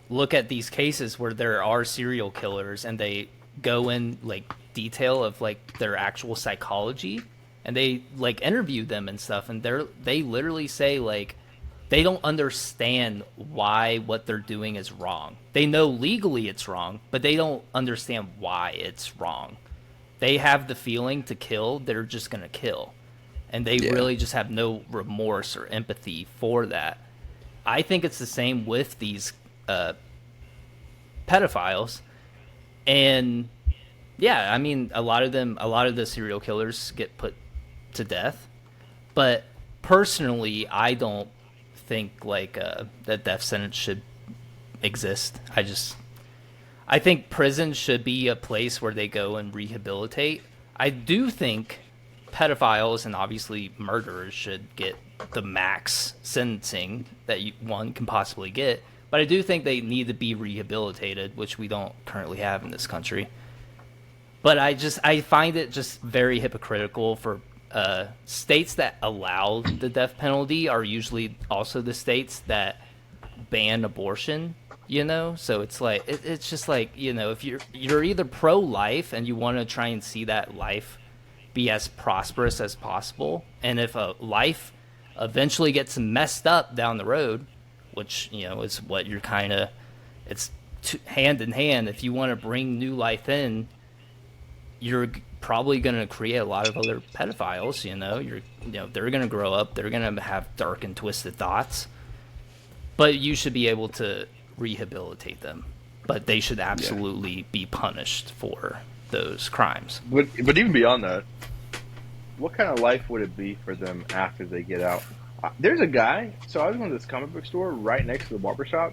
Speaker 1: look at these cases where there are serial killers and they go in like detail of like their actual psychology, and they like interview them and stuff, and they literally say like they don't understand why what they're doing is wrong. They know legally it's wrong, but they don't understand why it's wrong. They have the feeling to kill, they're just going to kill. And they really just have no remorse or empathy for that. I think it's the same with these pedophiles. And yeah, I mean, a lot of the serial killers get put to death. But personally, I don't think like that death sentence should exist. I think prison should be a place where they go and rehabilitate. I do think pedophiles and obviously murderers should get the max sentencing that one can possibly get, but I do think they need to be rehabilitated, which we don't currently have in this country. But I find it just very hypocritical for states that allow the death penalty are usually also the states that ban abortion. You know, so it's like it's just like, you know, if you're either pro life and you want to try and see that life be as prosperous as possible, and if a life eventually gets messed up down the road, which, you know, is what you're kind of, it's hand in hand. If you want to bring new life in, you're probably going to create a lot of other pedophiles. They're going to grow up, they're going to have dark and twisted thoughts, but you should be able to rehabilitate them, but they should absolutely be punished for those crimes.
Speaker 2: But even beyond that, what kind of life would it be for them after they get out? There's a guy. So I was going to this comic book store right next to the barber shop,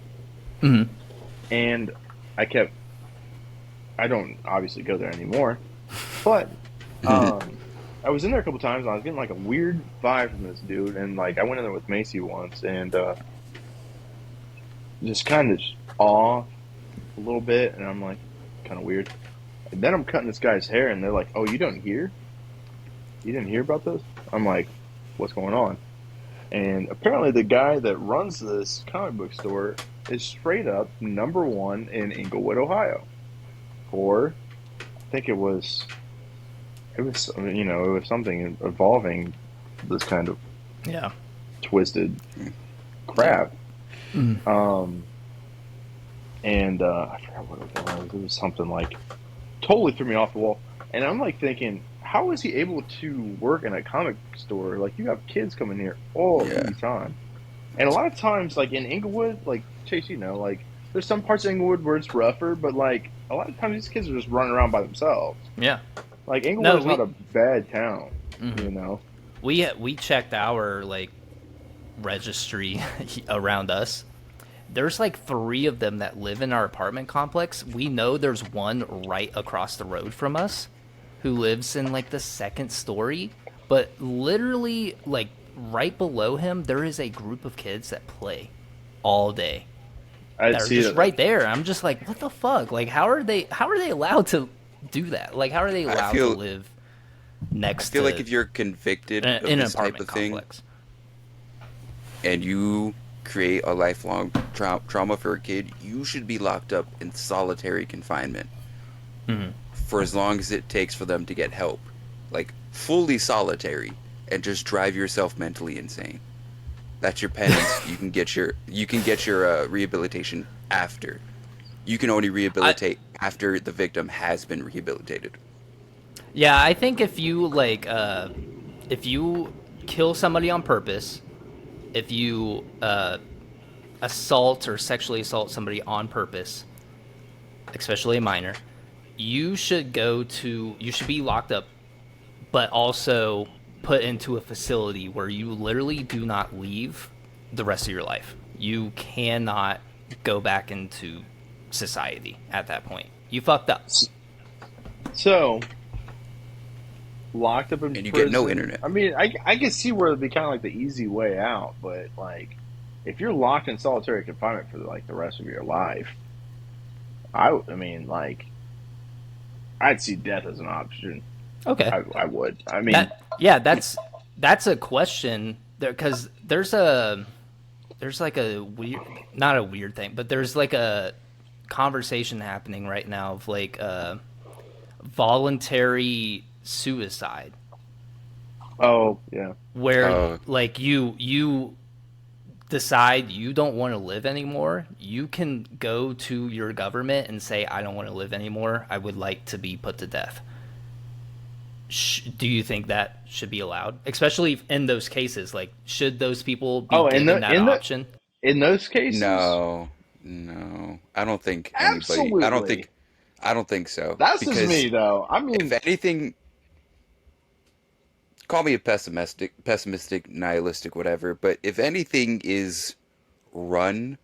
Speaker 2: and I don't obviously go there anymore, but I was in there a couple times and I was getting like a weird vibe from this dude, and like I went in there with Macy once and just kind of off a little bit, and I'm like, kind of weird. And then I'm cutting this guy's hair, and they're like, "Oh, you didn't hear? You didn't hear about this?" I'm like, "What's going on?" And apparently, the guy that runs this comic book store is straight up #1 in Englewood, Ohio. For, I think it was something involving this kind of twisted crap. And I forgot what it was. It was something like totally threw me off the wall. And I'm like thinking, how is he able to work in a comic store? Like, you have kids coming here all the time. And a lot of times, like in Inglewood, like Chase, like there's some parts of Inglewood where it's rougher, but like a lot of times these kids are just running around by themselves.
Speaker 1: Yeah.
Speaker 2: Like Inglewood is not a bad town,
Speaker 1: We checked our like registry around us. There's like 3 of them that live in our apartment complex. We know there's one right across the road from us who lives in like the 2nd story, but literally like right below him there is a group of kids that play all day. They're just right there. I'm just like, what the fuck? Like, how are they allowed to do that? Like, how are they allowed to live next to?
Speaker 3: I feel like if you're convicted of this type of thing, and you create a lifelong trauma for a kid, you should be locked up in solitary confinement for as long as it takes for them to get help, like fully solitary, and just drive yourself mentally insane. That's your penance. You can get your rehabilitation after. You can only rehabilitate after the victim has been rehabilitated.
Speaker 1: Yeah, I think if you if you kill somebody on purpose, if you assault or sexually assault somebody on purpose, especially a minor, you should be locked up, but also put into a facility where you literally do not leave the rest of your life. You cannot go back into society at that point. You fucked up.
Speaker 2: So, locked up in prison.
Speaker 3: And you get no internet.
Speaker 2: I mean, I can see where it'd be kind of like the easy way out, but like, if you're locked in solitary confinement for like the rest of your life, I mean, like, I'd see death as an option.
Speaker 1: Okay,
Speaker 2: I would. I mean,
Speaker 1: that's a question there, because there's like a weird, not a weird thing, but there's like a conversation happening right now of like voluntary suicide.
Speaker 2: Oh yeah,
Speaker 1: where like you decide you don't want to live anymore. You can go to your government and say, I don't want to live anymore. I would like to be put to death. Do you think that should be allowed? Especially in those cases, like, should those people be given that option?
Speaker 2: In those cases?
Speaker 3: No. I don't think anybody. I don't think so.
Speaker 2: That's just me, though. I mean,
Speaker 3: if anything, call me a pessimistic, nihilistic, whatever. But if anything is run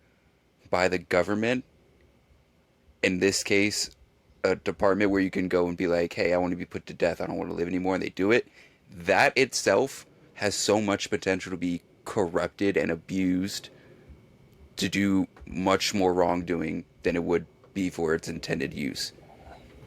Speaker 3: by the government, in this case, a department where you can go and be like, hey, I want to be put to death, I don't want to live anymore, and they do it, that itself has so much potential to be corrupted and abused to do much more wrongdoing than it would be for its intended use.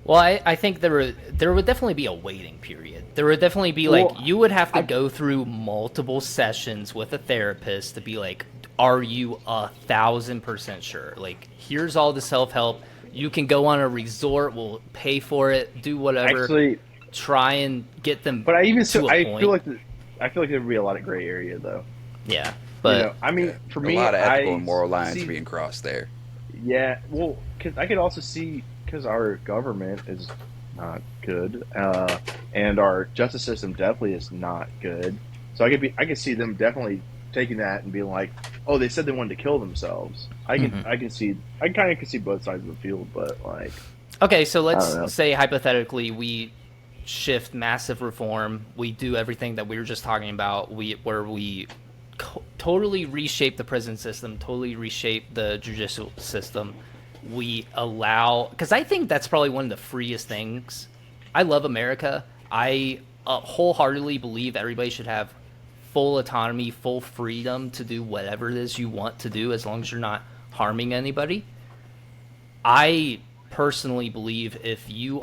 Speaker 1: Well, I think there would definitely be a waiting period. There would definitely be like
Speaker 2: Well,
Speaker 1: you would have to
Speaker 2: I
Speaker 1: go through multiple sessions with a therapist to be like, are you 1,000% sure? Like, here's all the self help. You can go on a resort. We'll pay for it. Do whatever.
Speaker 2: actually,
Speaker 1: Try and get them
Speaker 2: but I even so
Speaker 1: to a
Speaker 2: I feel
Speaker 1: point.
Speaker 2: like I feel like there'd be a lot of gray area though.
Speaker 1: Yeah,
Speaker 2: You
Speaker 1: but
Speaker 2: know, I mean, for
Speaker 3: A
Speaker 2: me,
Speaker 3: lot of ethical
Speaker 2: I
Speaker 3: and moral lines
Speaker 2: see.
Speaker 3: being crossed there.
Speaker 2: Yeah, well, cause I could also see because our government is not good, and our justice system definitely is not good. So I could see them definitely taking that and being like, oh, they said they wanted to kill themselves. I kind of can see both sides of the field, but like,
Speaker 1: okay. So
Speaker 2: I don't
Speaker 1: let's
Speaker 2: know.
Speaker 1: say hypothetically we shift massive reform. We do everything that we were just talking about. We totally reshape the prison system, totally reshape the judicial system. We allow, because I think that's probably one of the freest things. I love America. I wholeheartedly believe everybody should have full autonomy, full freedom to do whatever it is you want to do as long as you're not harming anybody. I personally believe if you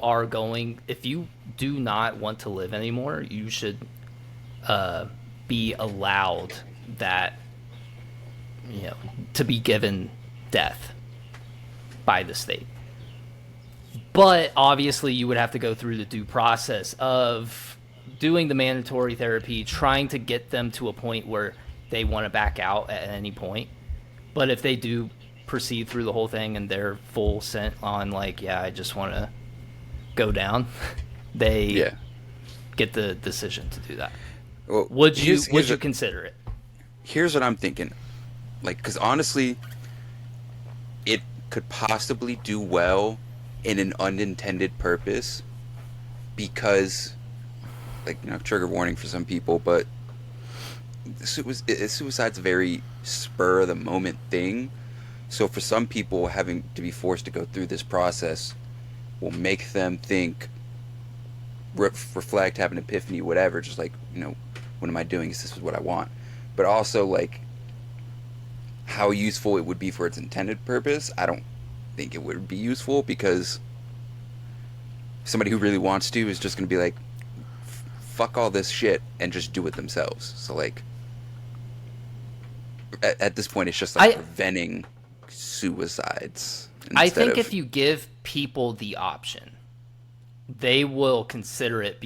Speaker 1: do not want to live anymore, you should be allowed that, you know, to be given death by the state. But obviously, you would have to go through the due process of doing the mandatory therapy, trying to get them to a point where they want to back out at any point. But if they do proceed through the whole thing and they're full sent on, like, yeah, I just want to go down, they
Speaker 3: Yeah.
Speaker 1: get the decision to do that.
Speaker 3: Well,
Speaker 1: Would you
Speaker 3: here's
Speaker 1: consider it?
Speaker 3: here's what I'm thinking. Like, because honestly, it could possibly do well in an unintended purpose because, like, you know, trigger warning for some people, but suicide's a very spur of the moment thing. So for some people, having to be forced to go through this process will make them think, reflect, have an epiphany, whatever. Just like, you know, what am I doing? Is this what I want? But also, like, how useful it would be for its intended purpose, I don't think it would be useful because somebody who really wants to is just going to be like, fuck all this shit and just do it themselves. So, like, at this point, it's just like preventing suicides.
Speaker 1: I think if you give people the option, they will consider it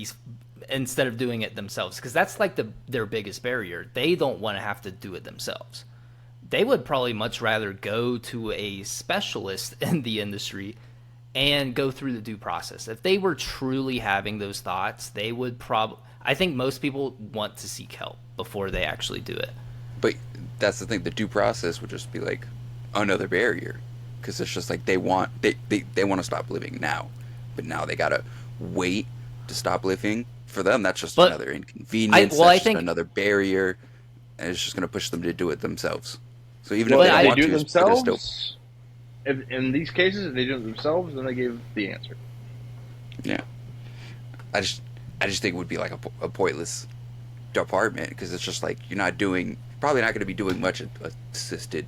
Speaker 1: instead of doing it themselves, because that's like their biggest barrier. They don't want to have to do it themselves. They would probably much rather go to a specialist in the industry and go through the due process. If they were truly having those thoughts, they would I think most people want to seek help before they actually do it.
Speaker 3: But that's the thing. The due process would just be like another barrier, because it's just like they want to stop living now, but now they gotta wait to stop living. For them, that's just another inconvenience. I think another barrier, and it's just gonna push them to do it themselves. So even if they want
Speaker 2: do
Speaker 3: to,
Speaker 2: it themselves, if, in these cases, if they do it themselves, then they gave the answer.
Speaker 3: Yeah, I just think it would be like a pointless department, because it's just like you're probably not going to be doing much assisted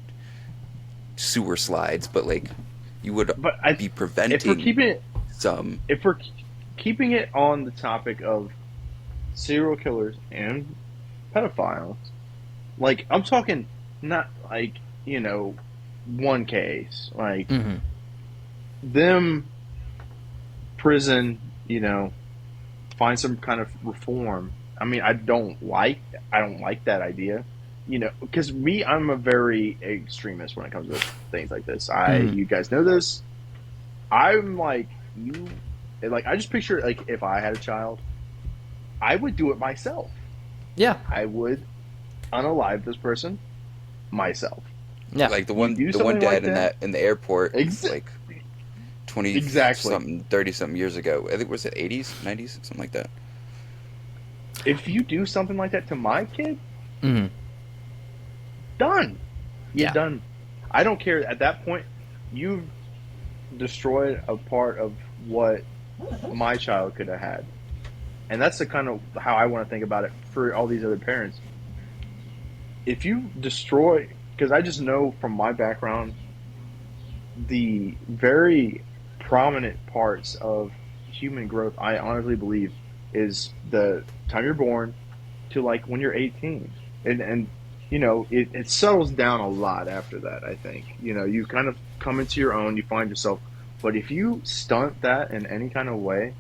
Speaker 3: sewer slides, but like you would be preventing
Speaker 2: If we're keeping it on the topic of serial killers and pedophiles, like, I'm talking not like, you know, one case, like them prison, you know, find some kind of reform. I mean, I don't like that idea, you know, because I'm a very extremist when it comes to things like this. You guys know this. I'm like you. Like, I just picture, like, if I had a child, I would do it myself.
Speaker 1: Yeah,
Speaker 2: I would unalive this person myself.
Speaker 1: Yeah,
Speaker 3: like the one dad in the airport, like 20 something, 30 something years ago. I think was it 80s, 90s, something like that.
Speaker 2: If you do something like that to my kid, done. You're done. I don't care. At that point, you've destroyed a part of what my child could have had. And that's the kind of how I want to think about it for all these other parents. If you destroy, because I just know from my background, the very prominent parts of human growth, I honestly believe, is the time you're born to like when you're 18, and it settles down a lot after that. I think you kind of come into your own, you find yourself. But if you stunt that in any kind of way,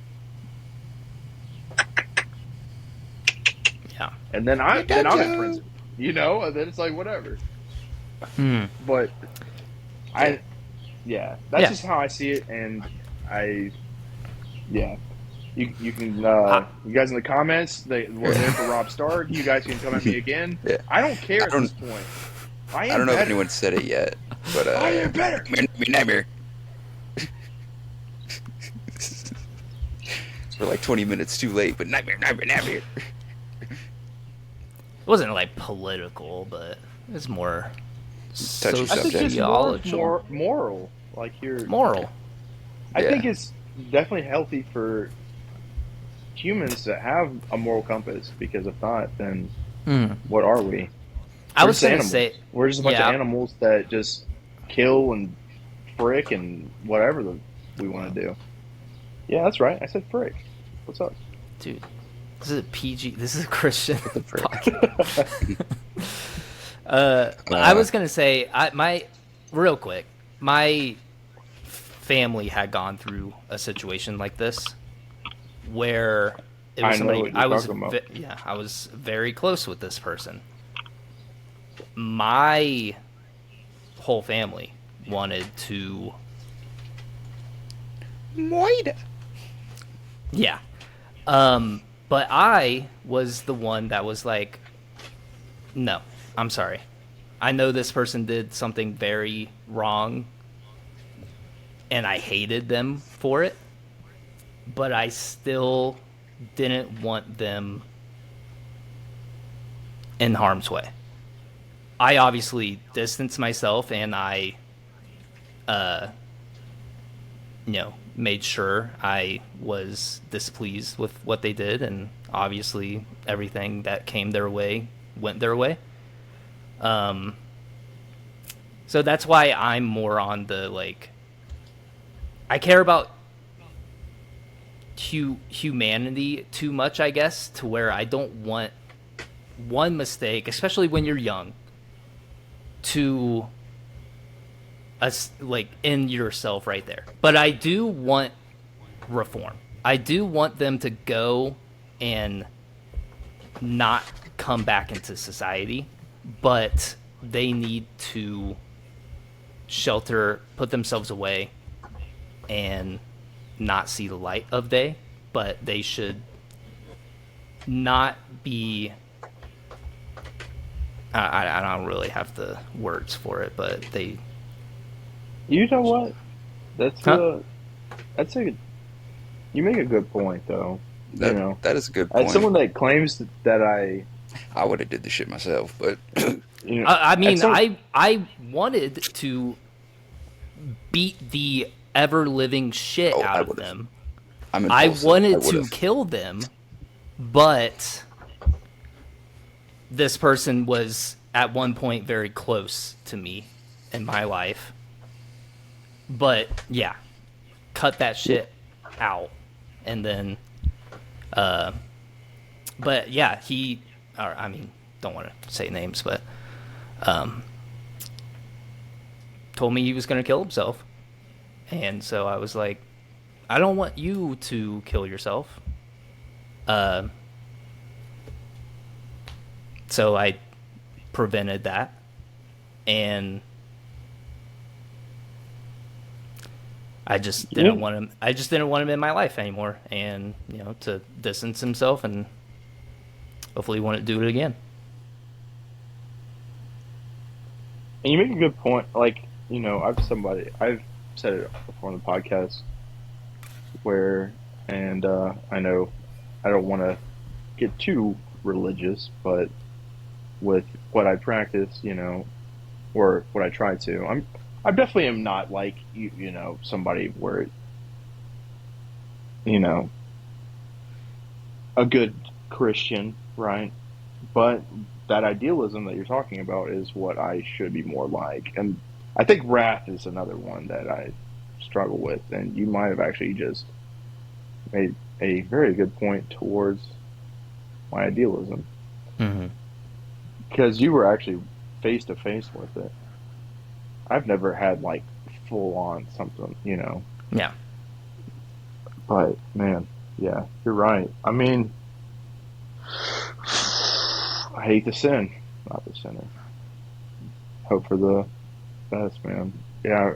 Speaker 1: Yeah.
Speaker 2: and then I'm in prison, and then it's like whatever.
Speaker 1: Hmm.
Speaker 2: But I yeah, that's
Speaker 1: Yeah.
Speaker 2: just how I see it, and I yeah. You can
Speaker 1: I,
Speaker 2: you guys in the comments, we're there for Rob Stark. You guys can come at me again.
Speaker 3: Yeah.
Speaker 2: I don't care
Speaker 3: I
Speaker 2: at
Speaker 3: don't.
Speaker 2: this point. I
Speaker 3: I don't
Speaker 2: am
Speaker 3: know if
Speaker 2: better.
Speaker 3: anyone said it yet, but
Speaker 2: I am better.
Speaker 3: nightmare. We're like 20 minutes too late, but nightmare.
Speaker 1: it wasn't like political, but it's more
Speaker 3: Touchy
Speaker 2: I think
Speaker 3: subject.
Speaker 2: just more,
Speaker 1: sociological.
Speaker 2: moral. Like
Speaker 1: Moral.
Speaker 2: I
Speaker 3: Yeah.
Speaker 2: think it's definitely healthy for humans to have a moral compass, because if not, then
Speaker 1: Mm.
Speaker 2: what are we?
Speaker 1: I
Speaker 2: We're
Speaker 1: was
Speaker 2: just
Speaker 1: gonna
Speaker 2: animals.
Speaker 1: say,
Speaker 2: We're just a bunch
Speaker 1: yeah.
Speaker 2: of animals that just kill and frick and whatever we want to do. Yeah, that's right. I said frick. What's up?
Speaker 1: Dude, this is a PG. This is a Christian
Speaker 3: frick?
Speaker 1: podcast. I was gonna say, real quick, my family had gone through a situation like this, where it was
Speaker 2: I know
Speaker 1: somebody
Speaker 2: what you're talking about.
Speaker 1: I was very close with this person. My whole family wanted to, yeah, but I was the one that was like, no, I'm sorry. I know this person did something very wrong, and I hated them for it, but I still didn't want them in harm's way. I obviously distanced myself, and I, made sure I was displeased with what they did, and obviously everything that came their way went their way. So that's why I'm more on the, like, I care about humanity too much, I guess, to where I don't want one mistake, especially when you're young, to like end yourself right there. But I do want reform. I do want them to go and not come back into society, but they need to put themselves away, and not see the light of day. But they should not be, I don't really have the words for it, but they...
Speaker 2: You know what? That's
Speaker 1: Huh?
Speaker 2: you make a good point, though.
Speaker 3: That is a good point.
Speaker 2: As someone that claims that I
Speaker 3: would have did the shit myself, but
Speaker 1: I mean,
Speaker 2: as some-
Speaker 1: I wanted to beat the ever-living shit
Speaker 3: Oh,
Speaker 1: out
Speaker 3: I
Speaker 1: of
Speaker 3: would've.
Speaker 1: them.
Speaker 3: I'm
Speaker 1: I
Speaker 3: impulsive.
Speaker 1: wanted to
Speaker 3: would've.
Speaker 1: kill them, but this person was at one point very close to me in my life. But yeah, cut that shit out, and then, but yeah, don't want to say names, but told me he was gonna kill himself, and so I was like, I don't want you to kill yourself. So I prevented that, and I just didn't want him. I just didn't want him in my life anymore, and to distance himself, and hopefully he wouldn't do it again.
Speaker 2: And you make a good point. Like, I've said it before on the podcast and I know I don't want to get too religious, but with what I practice, or what I try to, I definitely am not like, somebody where, a good Christian, right? But that idealism that you're talking about is what I should be more like. And I think wrath is another one that I struggle with. And you might have actually just made a very good point towards my idealism
Speaker 1: Mm-hmm.
Speaker 2: because you were actually face to face with it. I've never had like full on something, you know.
Speaker 1: Yeah.
Speaker 2: But man, yeah, you're right. I mean, I hate the sin, not the sinner. Hope for the best, man. Yeah,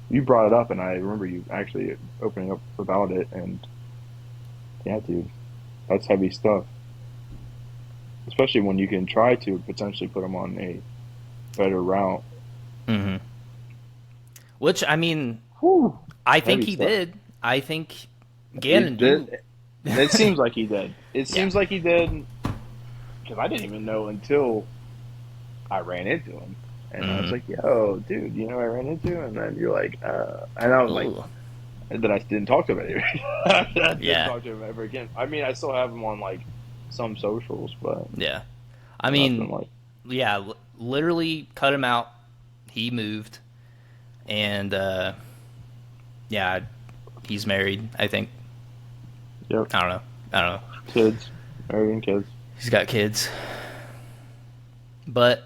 Speaker 2: you brought it up, and I remember you actually opening up about it, and yeah, dude, that's heavy stuff. Especially when you can try to potentially put them on a better route.
Speaker 1: Mm-hmm. Which, I mean,
Speaker 2: Whew,
Speaker 1: I think
Speaker 2: heavy
Speaker 1: he
Speaker 2: stuff.
Speaker 1: did. I think
Speaker 2: It
Speaker 1: Gannon, you.
Speaker 2: did. It seems like he did. It
Speaker 1: Yeah.
Speaker 2: seems like he did because I didn't even know until I ran into him, and I was
Speaker 1: Mm-hmm.
Speaker 2: like, "Yo, dude, you know who I ran into?" And then you're like, and I was like,
Speaker 1: Ooh.
Speaker 2: and then I didn't talk to him anymore. I didn't
Speaker 1: Yeah.
Speaker 2: talk to him ever again. I mean, I still have him on like some socials, but
Speaker 1: Yeah. I
Speaker 2: nothing
Speaker 1: mean,
Speaker 2: like.
Speaker 1: yeah, literally cut him out. He moved. And, yeah, he's married, I think.
Speaker 2: Yep,
Speaker 1: I don't know. I don't know.
Speaker 2: kids, marrying kids.
Speaker 1: He's got kids. But,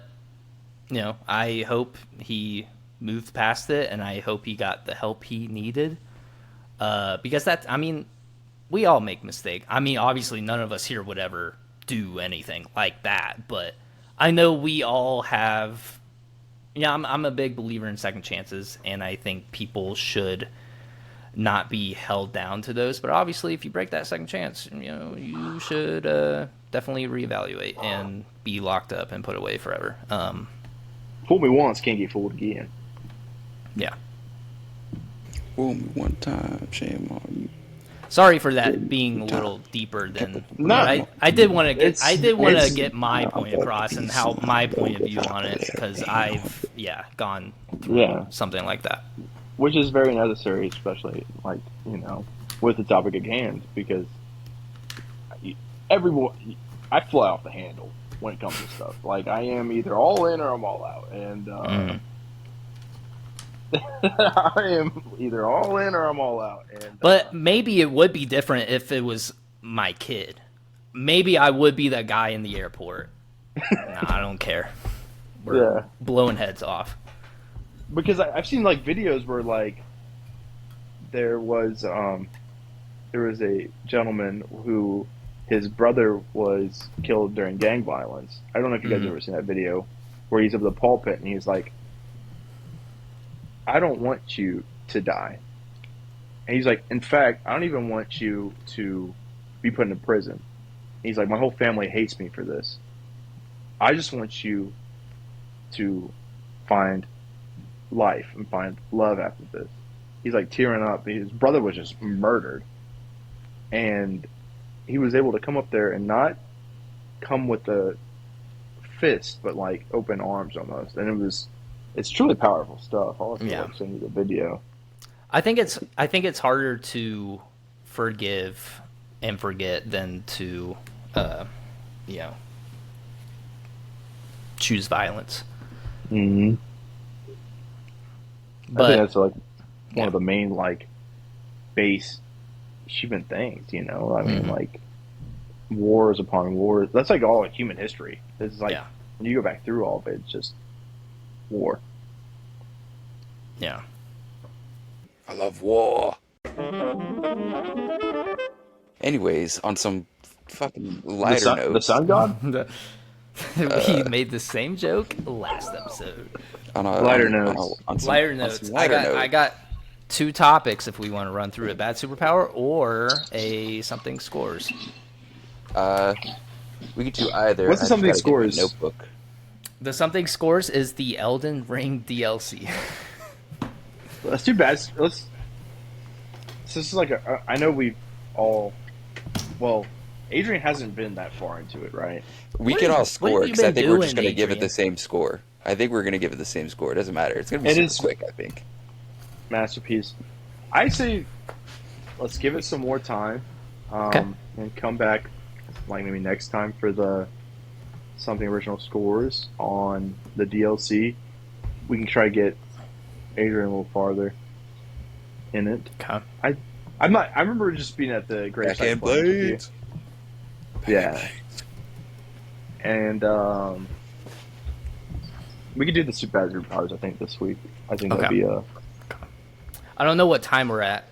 Speaker 1: I hope he moved past it, and I hope he got the help he needed. Because I mean, we all make mistakes. I mean, obviously, none of us here would ever do anything like that, but I know we all have. Yeah, I'm a big believer in second chances, and I think people should not be held down to those. But obviously, if you break that second chance, you should definitely reevaluate and be locked up and put away forever.
Speaker 2: Fool me once, can't get fooled again.
Speaker 1: Yeah.
Speaker 3: Fool me one time, shame on you.
Speaker 1: Sorry for that
Speaker 3: Two
Speaker 1: being a
Speaker 3: time.
Speaker 1: little deeper than.
Speaker 2: No,
Speaker 1: But I did want to get
Speaker 2: it's
Speaker 1: get my point across and how my point of view on it because I've gone through
Speaker 2: yeah,
Speaker 1: something like that.
Speaker 2: which is very necessary, especially like with the topic at hand, because everyone, I fly off the handle when it comes to stuff. Like I am either all in or I'm all out, and
Speaker 1: Mm.
Speaker 2: I am either all in or I'm all out. And
Speaker 1: But maybe it would be different if it was my kid. Maybe I would be that guy in the airport. Nah, I don't care. We're
Speaker 2: yeah,
Speaker 1: blowing heads off.
Speaker 2: because I've seen like videos where like there was there was a gentleman who his brother was killed during gang violence. I don't know if you guys
Speaker 1: Mhm.
Speaker 2: ever seen that video where he's up the pulpit and he's like, "I don't want you to die." And he's like, "In fact, I don't even want you to be put in prison." He's like, "My whole family hates me for this. I just want you to find life and find love after this." He's like tearing up. His brother was just murdered. And he was able to come up there and not come with a fist, but like open arms almost. And it's truly powerful stuff. I'll have to
Speaker 1: Yeah.
Speaker 2: like send you the video.
Speaker 1: I think it's harder to forgive and forget than to, you know, choose violence.
Speaker 2: Mm-hmm. I
Speaker 1: But
Speaker 2: think that's like one
Speaker 1: yeah.
Speaker 2: of the main like base human things, you know? I mean,
Speaker 1: Mhm.
Speaker 2: like wars upon wars. That's like all of human history. It's like
Speaker 1: Yeah.
Speaker 2: when you go back through all of it, it's just war.
Speaker 1: Yeah.
Speaker 3: I love war. Anyways, on some fucking lighter
Speaker 2: The
Speaker 3: notes,
Speaker 2: sun god?
Speaker 1: We made the same joke last episode.
Speaker 2: Lighter notes.
Speaker 3: on some
Speaker 1: Lighter
Speaker 3: on
Speaker 1: notes.
Speaker 3: some
Speaker 1: I
Speaker 3: lighter
Speaker 1: got I
Speaker 3: note,
Speaker 1: got two topics if we want to run through a bad superpower or a something scores.
Speaker 3: we could do either.
Speaker 2: What's
Speaker 3: I
Speaker 2: the
Speaker 3: just
Speaker 2: something
Speaker 3: gotta get my
Speaker 2: scores?
Speaker 3: notebook.
Speaker 1: The something scores is the Elden Ring DLC.
Speaker 2: Let's do bad. Let's. This is like I know we've all. Well, Adrian hasn't been that far into it, right?
Speaker 3: We
Speaker 1: What
Speaker 3: can
Speaker 1: have-
Speaker 3: all
Speaker 1: what
Speaker 3: score
Speaker 1: have you
Speaker 3: because I
Speaker 1: been
Speaker 3: think we're just
Speaker 1: doing,
Speaker 3: gonna give it the
Speaker 1: Adrian?
Speaker 3: same score. I think we're gonna give it the same score. It doesn't matter. It's gonna be
Speaker 2: It
Speaker 3: super
Speaker 2: is
Speaker 3: quick. I think.
Speaker 2: masterpiece. I say, let's give it some more time,
Speaker 1: Okay.
Speaker 2: and come back, like maybe next time for the something original scores on the DLC. We can try to get Adrian a little farther in it.
Speaker 1: Okay.
Speaker 2: I I'm not. I remember just being at the gravesite
Speaker 3: Backhand
Speaker 2: playing with you.
Speaker 3: blades.
Speaker 2: Yeah. And we could do the superpowers, I think, this week. I think that'd
Speaker 1: Okay.
Speaker 2: be
Speaker 1: I don't know what time we're at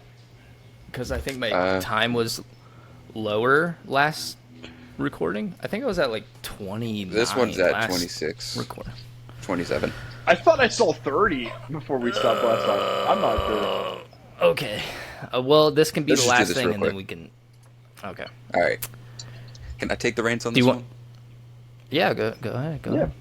Speaker 1: because I think my time was lower last recording. I think I was at like 29.
Speaker 3: This one's at
Speaker 1: last
Speaker 3: 26.
Speaker 1: Recording.
Speaker 3: 27.
Speaker 2: I thought I saw 30 before we stopped last time. I'm not sure.
Speaker 1: Okay. Well, this can be
Speaker 3: Let's
Speaker 1: the
Speaker 3: just do
Speaker 1: last
Speaker 3: this
Speaker 1: thing,
Speaker 3: real
Speaker 1: and then
Speaker 3: quick.
Speaker 1: we can. Okay.
Speaker 3: All right. Can I take the reins on
Speaker 1: Do
Speaker 3: this
Speaker 1: you
Speaker 3: one?
Speaker 1: want? Yeah. Go ahead. Go
Speaker 2: Yeah.
Speaker 1: ahead.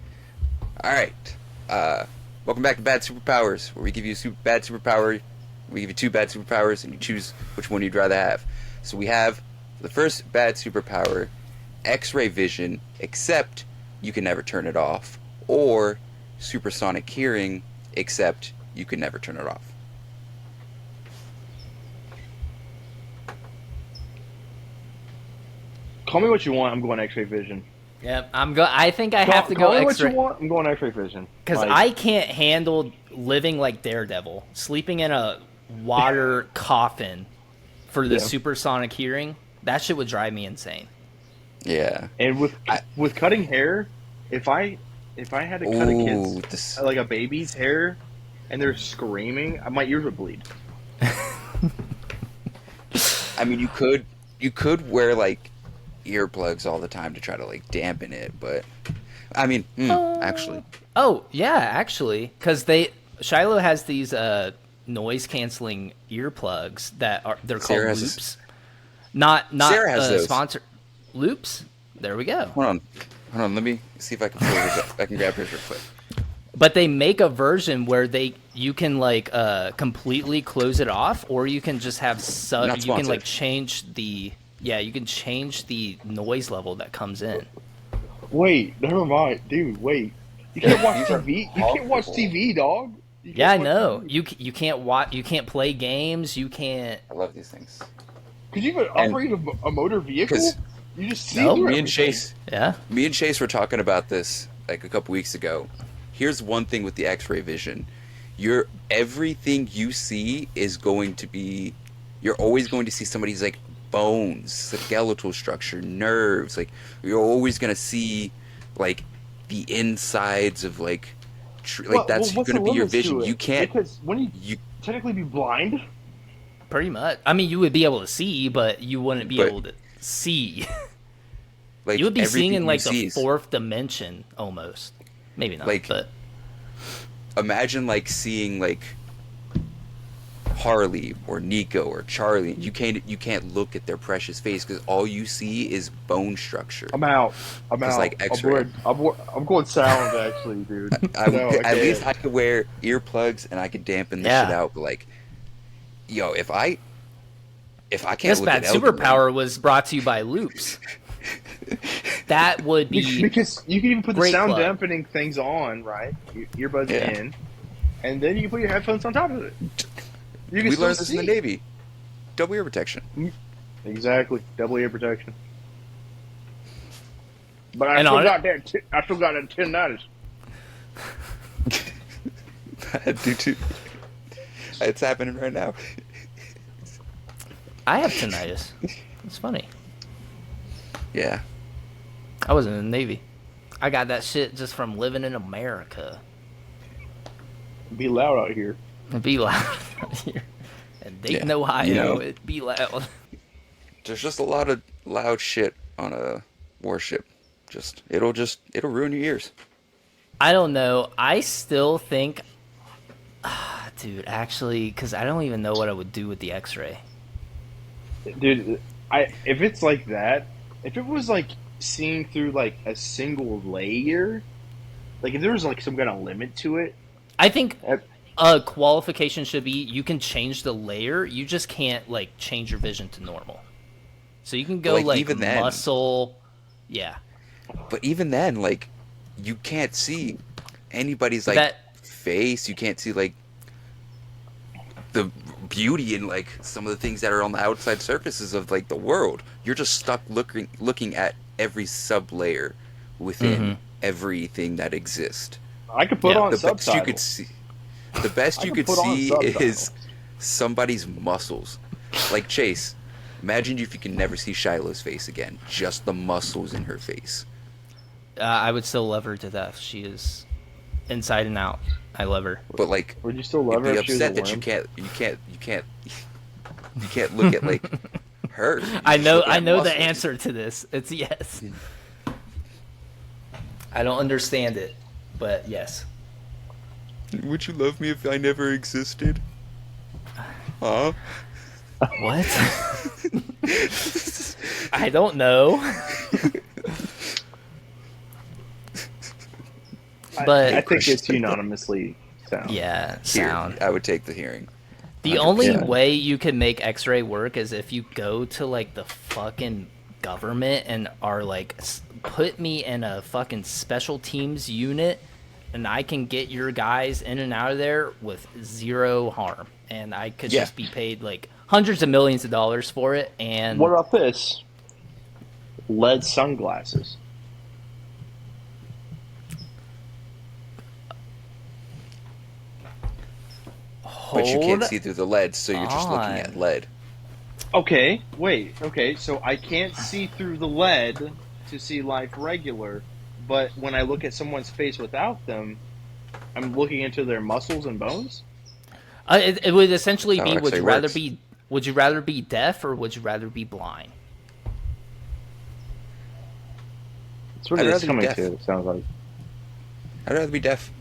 Speaker 3: All right. Welcome back to Bad Superpowers, where we give you a bad superpower. We give you 2 bad superpowers, and you choose which one you'd rather have. So we have the first bad superpower, X-ray vision, except you can never turn it off, or supersonic hearing, except you can never turn it off.
Speaker 2: Call me what you want. I'm going X-ray vision.
Speaker 1: Yep. I think I have to go
Speaker 2: Call me what
Speaker 1: X-ray
Speaker 2: you want. I'm going X-ray vision.
Speaker 1: because
Speaker 2: Like,
Speaker 1: I can't handle living like Daredevil, sleeping in a water coffin for the
Speaker 2: Yeah.
Speaker 1: supersonic hearing. That shit would drive me insane.
Speaker 3: Yeah.
Speaker 2: And with cutting hair, if I had to cut a
Speaker 3: Ooh,
Speaker 2: kid's
Speaker 3: this.
Speaker 2: like a baby's hair, and they're screaming, my ears would bleed.
Speaker 3: I mean, you could wear like earplugs all the time to try to like dampen it, but I mean, actually,
Speaker 1: Oh yeah, actually, because Shiloh has these noise canceling earplugs that they're called
Speaker 3: Sarah has
Speaker 1: loops. Not
Speaker 3: Sarah has those.
Speaker 1: sponsor loops. There we go.
Speaker 3: hold on, let me see if I can pull hers up. I can grab hers real quick.
Speaker 1: But they make a version where you can like completely close it off, or you can just have
Speaker 3: Not
Speaker 1: you can like
Speaker 3: sponsored.
Speaker 1: change the noise level that comes in.
Speaker 2: Wait, never mind, dude. Wait, you can't watch
Speaker 3: These are
Speaker 2: TV. You can't watch
Speaker 3: horrible.
Speaker 2: TV, dog. You
Speaker 1: Yeah, I
Speaker 2: can't watch
Speaker 1: know.
Speaker 2: TV.
Speaker 1: You can't watch. You can't play games. You can't.
Speaker 3: I love these things.
Speaker 2: Could you even operate a motor vehicle?
Speaker 3: 'Cause
Speaker 2: You just see
Speaker 1: No,
Speaker 2: through
Speaker 3: Me and
Speaker 2: everything.
Speaker 3: Chase,
Speaker 1: Yeah.
Speaker 3: were talking about this like a couple weeks ago. Here's one thing with the X-ray vision: everything you see is going to be. You're always going to see somebody's like bones, skeletal structure, nerves. Like you're always gonna see like the insides of like. That's
Speaker 2: what's
Speaker 3: going to
Speaker 2: the
Speaker 3: be your
Speaker 2: limits to
Speaker 3: vision.
Speaker 2: it?
Speaker 3: You can't.
Speaker 2: because when you
Speaker 3: You
Speaker 2: technically be blind.
Speaker 1: Pretty much. I mean, you would be able to see, but you wouldn't be
Speaker 3: But-
Speaker 1: able to see.
Speaker 3: like
Speaker 1: You would be seeing in
Speaker 3: everything
Speaker 1: like
Speaker 3: you see
Speaker 1: the
Speaker 3: is-
Speaker 1: fourth dimension almost. Maybe not.
Speaker 3: Like-
Speaker 1: but
Speaker 3: Imagine like seeing like Harley or Nico or Charlie. You can't look at their precious face because all you see is bone structure.
Speaker 2: I'm out. I'm
Speaker 3: It's
Speaker 2: out.
Speaker 3: like
Speaker 2: I'm
Speaker 3: X-ray.
Speaker 2: going- I'm going sound actually, dude. No,
Speaker 3: At
Speaker 2: can't.
Speaker 3: least I could wear earplugs and I could dampen this
Speaker 1: Yeah.
Speaker 3: shit out. But like, yo, if I can't
Speaker 1: this
Speaker 3: look
Speaker 1: bad
Speaker 3: at Elden
Speaker 1: superpower was brought to you by loops. That would be
Speaker 2: Because you can even put the
Speaker 1: Great
Speaker 2: sound
Speaker 1: club.
Speaker 2: dampening things on, right? Earbuds
Speaker 3: Yeah.
Speaker 2: in, and then you can put your headphones on top of it. You
Speaker 3: Ring,
Speaker 2: can
Speaker 3: we
Speaker 2: still
Speaker 3: learned this in the
Speaker 2: see.
Speaker 3: Navy. Double ear protection.
Speaker 2: Exactly, double ear protection. But I
Speaker 1: And
Speaker 2: still
Speaker 1: on
Speaker 2: got that. I still got that tinnitus.
Speaker 3: I do too. It's happening right now.
Speaker 1: I have tinnitus. It's funny.
Speaker 3: Yeah.
Speaker 1: I was in the Navy. I got that shit just from living in America.
Speaker 2: Be loud out here.
Speaker 1: It'd be loud out here. And Dayton,
Speaker 3: Yeah,
Speaker 1: Ohio,
Speaker 3: you know.
Speaker 1: it'd be loud.
Speaker 3: There's just a lot of loud shit on a warship. It'll ruin your ears.
Speaker 1: I don't know. I still think, dude, actually, because I don't even know what I would do with the X-ray.
Speaker 2: Dude, if it's like that, if it was like seeing through like a single layer, like if there was like some kind of limit to it,
Speaker 1: I think
Speaker 2: uh,
Speaker 1: a qualification should be you can change the layer. You just can't like change your vision to normal. So you can go
Speaker 3: Like,
Speaker 1: like
Speaker 3: even then-
Speaker 1: muscle. Yeah.
Speaker 3: But even then, like, you can't see anybody's like
Speaker 1: That-
Speaker 3: face. You can't see like the beauty in like some of the things that are on the outside surfaces of like the world. You're just stuck looking at every sub layer within everything that exists.
Speaker 2: I could put
Speaker 1: Yeah,
Speaker 2: on
Speaker 3: The
Speaker 2: subtitles.
Speaker 3: best you could see, the best
Speaker 2: I
Speaker 3: you
Speaker 2: could
Speaker 3: could
Speaker 2: put on
Speaker 3: see
Speaker 2: subtitles.
Speaker 3: is somebody's muscles. Like Chase, imagine if you can never see Shiloh's face again. Just the muscles in her face.
Speaker 1: I would still love her to death. She is inside and out. I love her.
Speaker 3: But like,
Speaker 2: Would you still love her
Speaker 3: you'd
Speaker 2: if
Speaker 3: be
Speaker 2: she was a
Speaker 3: upset that
Speaker 2: worm?
Speaker 3: you can't look at like her.
Speaker 1: I know
Speaker 3: Look at
Speaker 1: the
Speaker 3: muscles.
Speaker 1: answer to this. It's yes. I don't understand it, but yes.
Speaker 3: Would you love me if I never existed? Huh?
Speaker 1: What? I don't know. But
Speaker 2: I think it's unanimously sound.
Speaker 1: yeah, sound.
Speaker 3: I would take the hearing.
Speaker 1: The only
Speaker 3: 100%.
Speaker 1: way you can make X-ray work is if you go to like the fucking government and are like, put me in a fucking special teams unit, and I can get your guys in and out of there with zero harm, and I could
Speaker 3: Yeah.
Speaker 1: just be paid like hundreds of millions of dollars for it. And
Speaker 2: What about this? Lead sunglasses.
Speaker 3: But you can't
Speaker 1: hold
Speaker 3: see through the lead, so you're just looking at
Speaker 1: on.
Speaker 3: lead.
Speaker 2: Okay, wait. Okay, so I can't see through the lead to see life regular, but when I look at someone's face without them, I'm looking into their muscles and bones?
Speaker 1: It would essentially
Speaker 3: That's
Speaker 1: be:
Speaker 3: how
Speaker 1: would
Speaker 3: X-ray
Speaker 1: you rather
Speaker 3: works.
Speaker 1: be deaf or would you rather be blind?
Speaker 2: That's what
Speaker 3: I'd
Speaker 2: it's
Speaker 3: rather be
Speaker 2: coming
Speaker 3: deaf.
Speaker 2: to, it sounds like.
Speaker 3: I'd rather be deaf.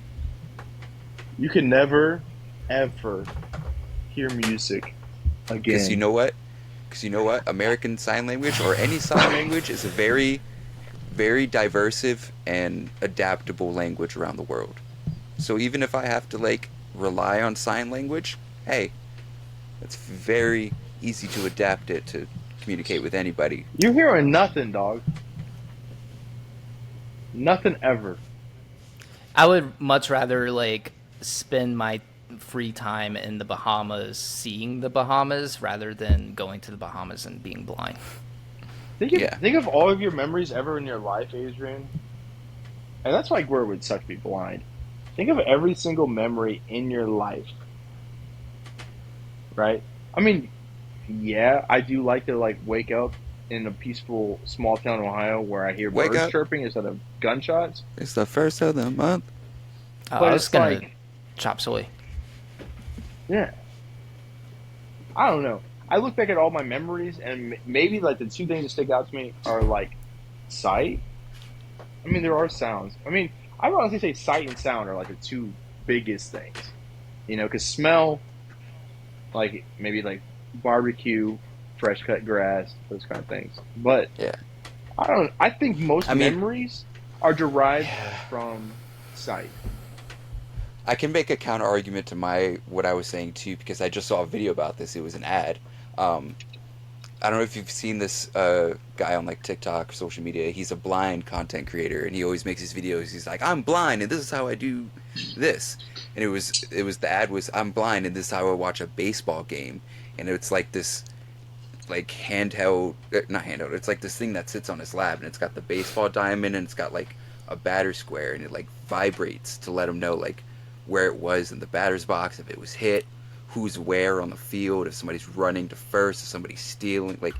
Speaker 2: You can never, ever hear music again.
Speaker 3: Because you know what? American Sign Language or any sign language is a very, very diversive and adaptable language around the world. So even if I have to like rely on sign language, hey, it's very easy to adapt it to communicate with anybody.
Speaker 2: You're hearing nothing, dog. Nothing ever.
Speaker 1: I would much rather like spend my free time in the Bahamas seeing the Bahamas rather than going to the Bahamas and being blind.
Speaker 2: Think of all of your memories ever in your life, Adrian. And that's like where it would suck to be blind. Think of every single memory in your life. Right? I mean, yeah, I do like to like wake up in a peaceful small town in Ohio where I hear
Speaker 3: Wake
Speaker 2: birds
Speaker 3: up.
Speaker 2: chirping instead of gunshots.
Speaker 3: It's the first of the month.
Speaker 1: I
Speaker 2: But
Speaker 1: was
Speaker 2: it's
Speaker 1: gonna
Speaker 2: like,
Speaker 1: chop soy.
Speaker 2: yeah. I don't know. I look back at all my memories, and maybe like the two things that stick out to me are like sight. I mean, there are sounds. I mean, I would honestly say sight and sound are like the two biggest things. You know, because smell, like maybe like barbecue, fresh cut grass, those kind of things. But
Speaker 3: Yeah.
Speaker 2: I think most
Speaker 3: I mean-
Speaker 2: memories are derived from sight.
Speaker 3: I can make a counter argument to what I was saying too, because I just saw a video about this. It was an ad. I don't know if you've seen this guy on like TikTok or social media. He's a blind content creator, and he always makes his videos. He's like, "I'm blind, and this is how I do this." And the ad was, "I'm blind, and this is how I watch a baseball game." And it's like this, like handheld, not handheld. It's like this thing that sits on his lap, and it's got the baseball diamond, and it's got like a batter square, and it like vibrates to let him know like where it was in the batter's box, if it was hit, who's where on the field, if somebody's running to first, if somebody's stealing, like.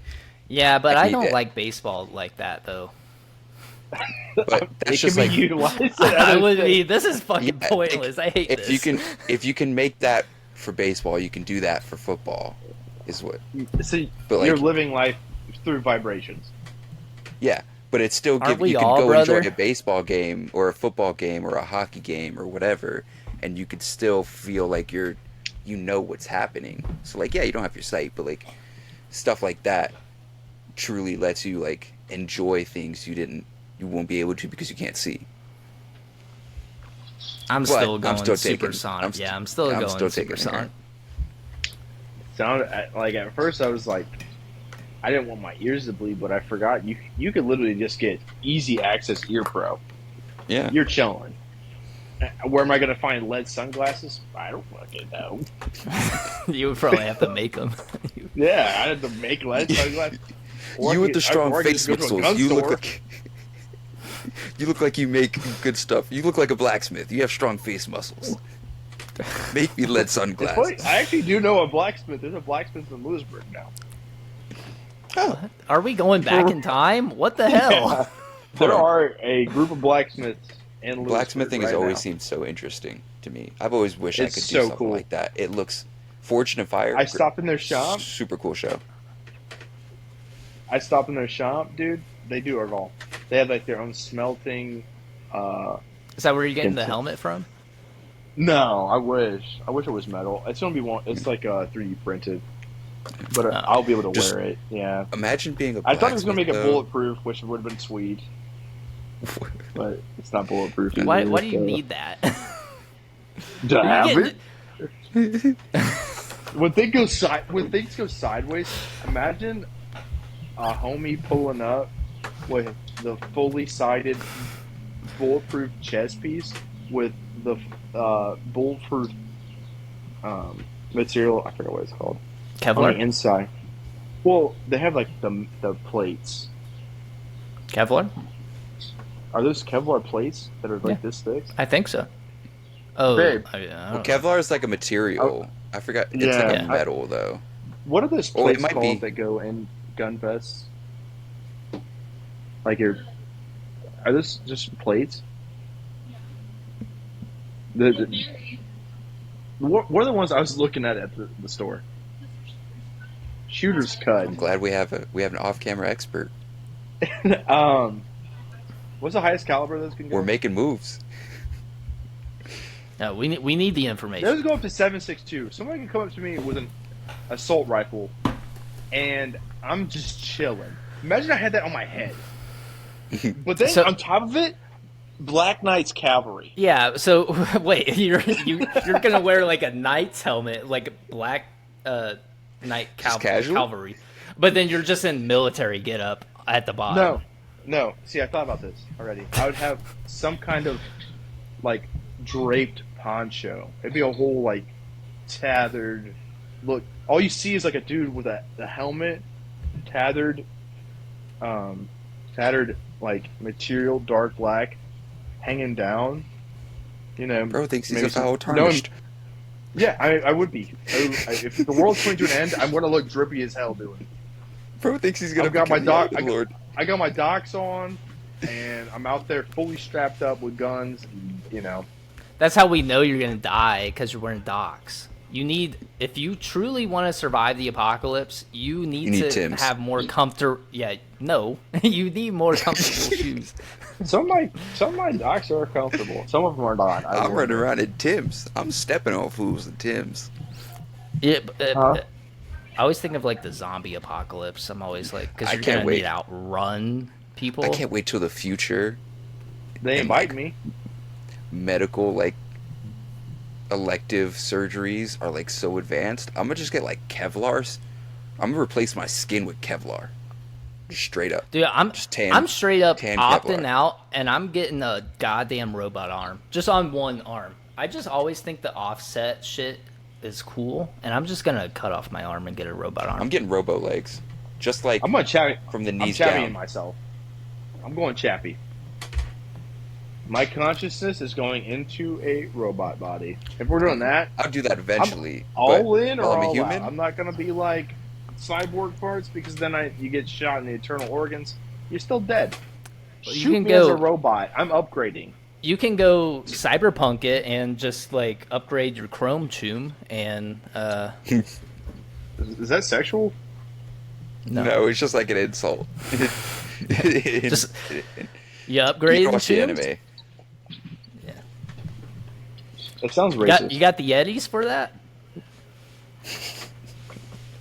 Speaker 1: Yeah, but I
Speaker 3: mean,
Speaker 1: don't like baseball like that though.
Speaker 3: But
Speaker 2: It
Speaker 3: that's
Speaker 2: can
Speaker 3: just
Speaker 2: be
Speaker 3: like,
Speaker 2: utilized.
Speaker 1: I would be. This is fucking
Speaker 3: Yeah,
Speaker 1: pointless. I hate
Speaker 3: if
Speaker 1: this.
Speaker 3: if you can make that for baseball, you can do that for football, is what.
Speaker 2: See,
Speaker 3: But, like-
Speaker 2: you're living life through vibrations.
Speaker 3: Yeah, but it's still
Speaker 1: Aren't we
Speaker 3: you can
Speaker 1: all,
Speaker 3: go
Speaker 1: brother?
Speaker 3: enjoy a baseball game or a football game or a hockey game or whatever, and you could still feel like you know what's happening. So like, yeah, you don't have your sight, but like stuff like that truly lets you like enjoy things you won't be able to because you can't see.
Speaker 1: I'm
Speaker 3: But
Speaker 1: still
Speaker 3: I'm
Speaker 1: going
Speaker 3: still taking-
Speaker 1: supersonic. I'm still
Speaker 3: I'm
Speaker 1: going
Speaker 3: still taking
Speaker 1: supersonic.
Speaker 2: Sound like at first I was like, I didn't want my ears to bleed, but I forgot you could literally just get easy access ear pro.
Speaker 3: Yeah.
Speaker 2: You're chilling. Where am I going to find lead sunglasses? I don't fucking know.
Speaker 1: You would probably have to make them.
Speaker 2: Yeah, I had to make lead sunglasses. Or
Speaker 3: You
Speaker 2: I
Speaker 3: with
Speaker 2: could-
Speaker 3: the strong
Speaker 2: or I could
Speaker 3: face
Speaker 2: just go to a
Speaker 3: muscles.
Speaker 2: gun
Speaker 3: You look
Speaker 2: store.
Speaker 3: like you look like you make good stuff. You look like a blacksmith. You have strong face muscles. Make me lead
Speaker 2: It's funny.
Speaker 3: sunglasses.
Speaker 2: I actually do know a blacksmith. There's a blacksmith in Lewisburg now.
Speaker 1: Are we going back in time? What the hell?
Speaker 2: There are a group of blacksmiths in Lewisburg
Speaker 3: Blacksmithing has
Speaker 2: right
Speaker 3: always
Speaker 2: now.
Speaker 3: seemed so interesting to me. I've always wished I
Speaker 2: It's
Speaker 3: could do
Speaker 2: so
Speaker 3: something
Speaker 2: cool.
Speaker 3: like that. It looks Forged in Fire.
Speaker 2: I stopped in their shop.
Speaker 3: Super cool show.
Speaker 2: Dude. They do it all. They have like their own smelting.
Speaker 1: Is that where you're getting the
Speaker 2: Vincent.
Speaker 1: helmet from?
Speaker 2: No, I wish it was metal. It's gonna be one. It's like 3D printed, but I'll be able to
Speaker 3: Just-
Speaker 2: wear it. Yeah.
Speaker 3: Imagine being a
Speaker 2: I
Speaker 3: blacksmith.
Speaker 2: thought it was gonna make it
Speaker 3: though.
Speaker 2: bulletproof, which would have been sweet, but it's not bulletproof.
Speaker 1: Why
Speaker 2: either,
Speaker 1: do you
Speaker 2: so-
Speaker 1: need that?
Speaker 2: to have
Speaker 1: You're
Speaker 2: it? When things go sideways, imagine a homie pulling up with the fully sided bulletproof chest piece with the bulletproof material. I forget what it's called. On the
Speaker 1: Kevlar?
Speaker 2: inside. Well, they have like the plates.
Speaker 1: Kevlar?
Speaker 2: Are those Kevlar plates that are like
Speaker 1: Yeah.
Speaker 2: this thick?
Speaker 1: I think so. Oh,
Speaker 2: Babe.
Speaker 1: I don't
Speaker 3: Well,
Speaker 1: know.
Speaker 3: Kevlar is like a material. I forgot. It's
Speaker 2: Yeah.
Speaker 3: like a
Speaker 1: Yeah.
Speaker 3: metal though.
Speaker 2: What are those
Speaker 3: Oh, it
Speaker 2: plates
Speaker 3: might
Speaker 2: called
Speaker 3: be.
Speaker 2: that go in gun vests? Like are those just plates? What are the ones I was looking at the store? Shooter's cut.
Speaker 3: I'm glad we have an off-camera expert.
Speaker 2: What's the highest caliber those can go?
Speaker 3: We're making moves.
Speaker 1: No, we need the information.
Speaker 2: Those go up to 7.62. Somebody can come up to me with an assault rifle, and I'm just chilling. Imagine I had that on my head, but then
Speaker 1: So-
Speaker 2: on top of it, Black Knight's cavalry.
Speaker 1: Yeah. So wait, you're gonna wear like a knight's helmet, like a black knight
Speaker 3: casual?
Speaker 1: cavalry, but then you're just in military getup at the bottom.
Speaker 2: No. See, I thought about this already. I would have some kind of like draped poncho. It'd be a whole like tethered look. All you see is like a dude with a helmet, tattered like material, dark black, hanging down. You know,
Speaker 3: Bro thinks he's
Speaker 2: maybe
Speaker 3: a foul
Speaker 2: some-
Speaker 3: tarnished.
Speaker 2: Yeah, I would be. If the world's coming to an end, I'm going to look drippy as hell doing it.
Speaker 3: Bro thinks he's gonna
Speaker 2: I've got my
Speaker 3: become the
Speaker 2: doc-
Speaker 3: Iron Lord.
Speaker 2: I got my docs on, and I'm out there fully strapped up with guns. And, you know,
Speaker 1: That's how we know you're gonna die, because you're wearing docks. If you truly want to survive the apocalypse, you need to
Speaker 3: Tim's.
Speaker 1: have more comfort. Yeah, no, you need more comfortable shoes.
Speaker 2: some of my docs are comfortable. Some of them are not.
Speaker 3: I'm running around in Tim's. I'm stepping on fools in Tim's.
Speaker 1: Yeah,
Speaker 2: Huh?
Speaker 1: I always think of like the zombie apocalypse. I'm always like, because
Speaker 3: I
Speaker 1: you're
Speaker 3: can't
Speaker 1: gonna
Speaker 3: wait.
Speaker 1: need to outrun people.
Speaker 3: I can't wait till the future.
Speaker 2: They invite me.
Speaker 3: Medical like elective surgeries are like so advanced. I'm gonna just get like Kevlar's. I'm gonna replace my skin with Kevlar. Just straight up.
Speaker 1: Dude, I'm
Speaker 3: Just tan-
Speaker 1: I'm straight up
Speaker 3: tan
Speaker 1: opting
Speaker 3: Kevlar.
Speaker 1: out, and I'm getting a goddamn robot arm just on one arm. I just always think the offset shit is cool, and I'm just gonna cut off my arm and get a robot arm.
Speaker 3: I'm getting robo legs. Just like
Speaker 2: I'm going to chat.
Speaker 3: from the
Speaker 2: I'm
Speaker 3: knees
Speaker 2: chappying
Speaker 3: down.
Speaker 2: myself. I'm going chappy. My consciousness is going into a robot body. If we're doing that,
Speaker 3: I'll do that eventually.
Speaker 2: all
Speaker 3: but
Speaker 2: in or
Speaker 3: while I'm a
Speaker 2: all
Speaker 3: human,
Speaker 2: out. I'm not going to be like cyborg parts because then you get shot in the internal organs. You're still dead.
Speaker 1: Well, you
Speaker 2: Shoot
Speaker 1: can
Speaker 2: me as a
Speaker 1: go-
Speaker 2: robot. I'm upgrading.
Speaker 1: You can go cyberpunk it and just like upgrade your chrome tomb and
Speaker 2: Is that sexual?
Speaker 3: no. It's just like an insult.
Speaker 1: Just- you
Speaker 3: you
Speaker 1: upgrade
Speaker 3: can
Speaker 1: the
Speaker 3: watch the
Speaker 1: tomb.
Speaker 3: anime.
Speaker 2: That sounds
Speaker 1: You
Speaker 2: racist.
Speaker 1: got the Yetis for that?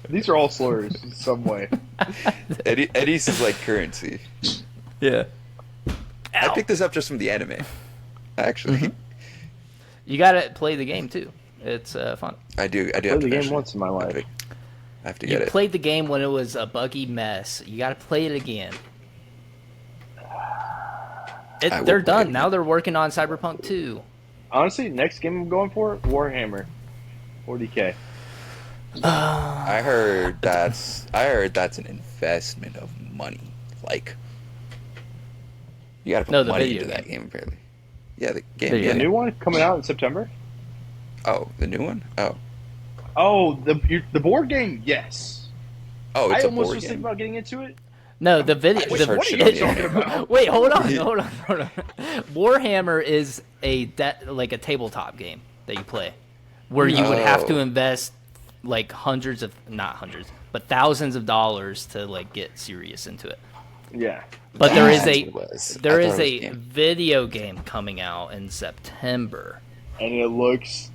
Speaker 2: These are all slurs in some way.
Speaker 3: Eddie's is like currency.
Speaker 1: Yeah.
Speaker 3: I picked this up just from the anime. Actually,
Speaker 1: Mm-hmm. You gotta play the game too. It's fun.
Speaker 3: I do. I do
Speaker 2: Played
Speaker 3: have to
Speaker 2: the game
Speaker 3: finish it.
Speaker 2: once in my life.
Speaker 3: I have to
Speaker 1: You
Speaker 3: get it.
Speaker 1: played the game when it was a buggy mess. You gotta play it again.
Speaker 3: I will
Speaker 1: They're
Speaker 3: play
Speaker 1: done.
Speaker 3: it
Speaker 1: Now they're working on Cyberpunk 2.
Speaker 2: Honestly, next game I'm going for, Warhammer 40K.
Speaker 3: I heard that's an investment of money. Like, you gotta put
Speaker 1: No, the
Speaker 3: money
Speaker 1: video
Speaker 3: into that
Speaker 1: game.
Speaker 3: game, apparently. Yeah, the game.
Speaker 1: Video
Speaker 3: Yeah.
Speaker 2: The new one coming out in September?
Speaker 3: Oh, the new one. Oh,
Speaker 2: Oh, the board game, yes.
Speaker 3: Oh, it's
Speaker 2: I
Speaker 3: a
Speaker 2: almost
Speaker 3: board
Speaker 2: was thinking
Speaker 3: game.
Speaker 2: about getting into it.
Speaker 1: No, the video.
Speaker 3: I just heard
Speaker 2: What are
Speaker 3: shit
Speaker 2: you
Speaker 3: on the
Speaker 2: talking
Speaker 3: internet.
Speaker 2: about?
Speaker 1: Wait, hold on. Warhammer is like a tabletop game that you play, where you would have to
Speaker 3: Oh.
Speaker 1: invest like not hundreds, but thousands of dollars to like get serious into it.
Speaker 2: Yeah.
Speaker 1: But there is
Speaker 3: That's
Speaker 1: a
Speaker 3: what it was.
Speaker 1: there
Speaker 3: I
Speaker 1: is
Speaker 3: thought it was
Speaker 1: a
Speaker 3: game.
Speaker 1: video game coming out in September.
Speaker 2: And it looks